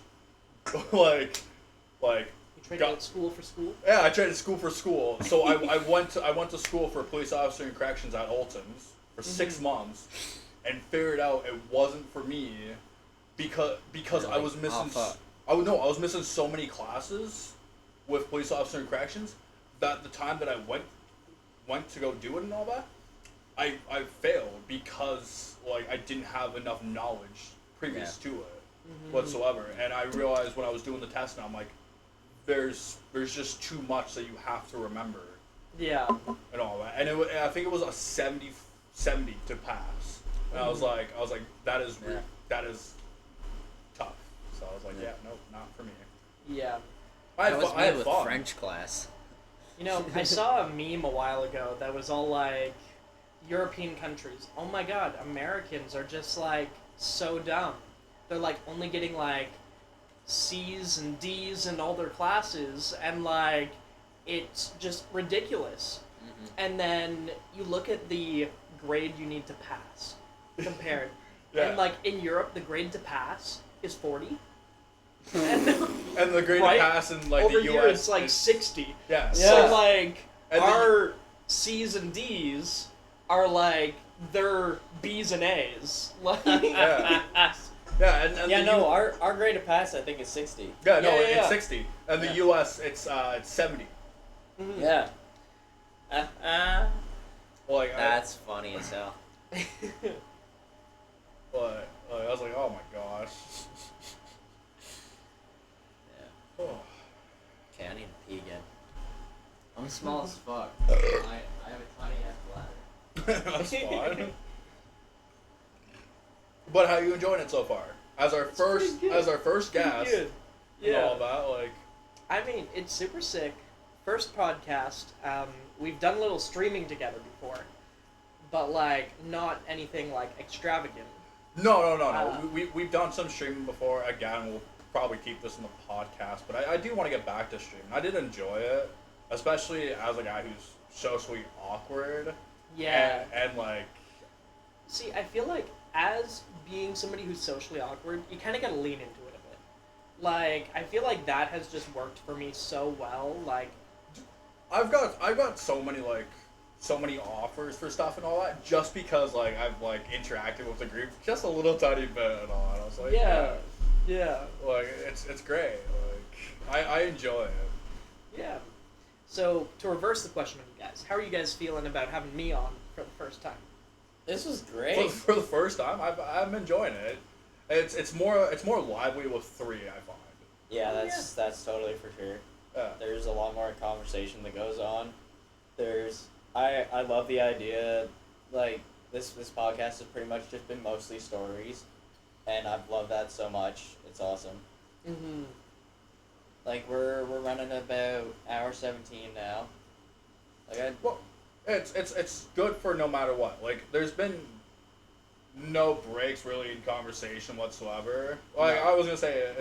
like You traded at school for school? yeah, I traded school for school. So I went to school for police officer and corrections at Alton's for 6 months, and figured out it wasn't for me because I was missing. I was missing so many classes with police officer and corrections that the time that I went to go do it and all that, I failed because like I didn't have enough knowledge previous to it whatsoever, and I realized when I was doing the test, and I'm like, there's just too much that you have to remember. Yeah. And all that, and I think it was a 70 to pass, and I was like that is tough. So I was like, nope, not for me. Yeah. I had with fun. French class. You know, I saw a meme a while ago that was all like, European countries, oh my god, Americans are just like so dumb. They're like only getting like C's and D's in all their classes, and like it's just ridiculous. And then you look at the grade you need to pass compared. And like in Europe, the grade to pass is 40. And the grade right? to pass in like over the US here it's like 60. Yeah. So like And our C's and D's are like their B's and A's. Like Yeah. And Yeah, the no, our grade to pass I think is 60. Yeah, no, Yeah. it's 60. And the US it's 70. Yeah. Like That's funny as hell. but I was like, oh my gosh. Yeah. Oh. Okay, I need to pee again. I'm small as fuck. I have a tiny ass bladder. That's fine. But how are you enjoying it so far? As our first guest Good. and all that, like I mean, it's super sick. First podcast. We've done a little streaming together before, but like not anything like extravagant. No. We've done some streaming before. Again, we'll probably keep this in the podcast, but I do want to get back to streaming. I did enjoy it, especially as a guy who's socially awkward. Yeah. And like, See, I feel like as being somebody who's socially awkward, you kind of gotta lean into it a bit. Like, I feel like that has just worked for me so well. Like, I've got so many offers for stuff and all that just because like I've like interacted with the group just a little tiny bit and all that. I was like, yeah, like it's great. Like I enjoy it. yeah. So to reverse the question on you guys, how are you guys feeling about having me on for the first time? This was great. For the first time, I'm enjoying it. It's more lively with three, I find. Yeah, that's totally for sure. Yeah. There's a lot more conversation that goes on. I love the idea, like this podcast has pretty much just been mostly stories, and I've loved that so much. It's awesome. Mm-hmm. Like we're running about hour 17 now. Like Well, it's good for no matter what. Like there's been no breaks really in conversation whatsoever. Like No. I was gonna say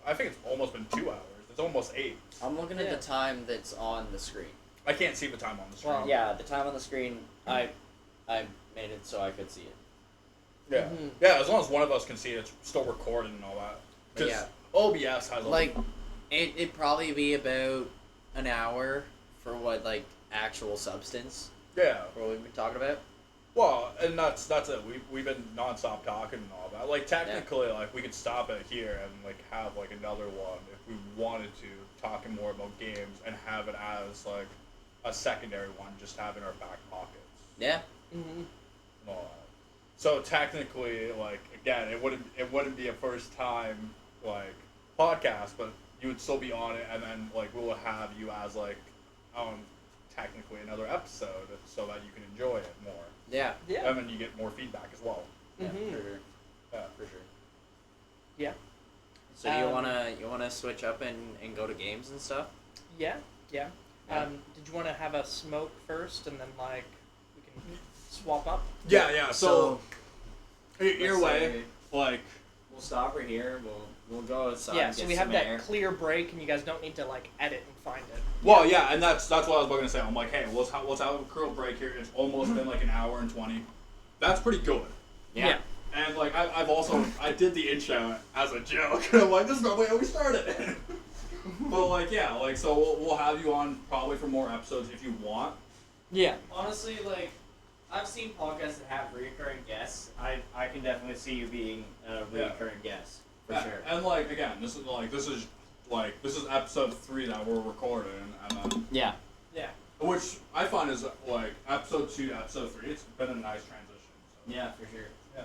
I think it's almost been 2 hours. It's almost 8. I'm looking at the time that's on the screen. I can't see the time on the screen. Well, Yeah, the time on the screen. I made it so I could see it. Yeah. Mhm. Yeah, as long as one of us can see it, it's still recording and all that. Because Yeah. OBS has It'd probably be about an hour for what actual substance yeah. for what we've been talking about. Well, and that's it. We've been nonstop talking and all that. Like technically, like we could stop it here and like have like another one if we wanted to, talking more about games and have it as like a secondary one, just have in our back pockets. Yeah. Mm-hmm. And all that. So technically, like again, it wouldn't be a first time like podcast, but you would still be on it, and then like we will have you as like technically another episode, so that you can enjoy it more. Yeah. Yeah. And then you get more feedback as well. Yeah, Mhm. for sure. Yeah. For sure. Yeah. So you wanna switch up and go to games and stuff? Yeah. Yeah. Did you want to have a smoke first, and then like we can swap up? Yeah. So your let's way, say- like We'll stop right here. We'll go outside. Yeah. and So get we have some that air. clear break, and you guys don't need to like edit and find it. well, yeah, and that's what I was going to say. I'm like, hey, let's have a curl break here. It's almost been like an hour and 20. that's pretty good. Yeah. And like I did the intro as a joke. I'm like, this is not the way we started. But like so we'll have you on probably for more episodes if you want. Yeah. Honestly, like, I've seen podcasts that have recurring guests. I can definitely see you being a recurring guest for sure. And like again, this is episode 3 that we're recording, and then Yeah. which I find is like episode 2 to episode 3. It's been a nice transition. So. Yeah, for sure. Yeah.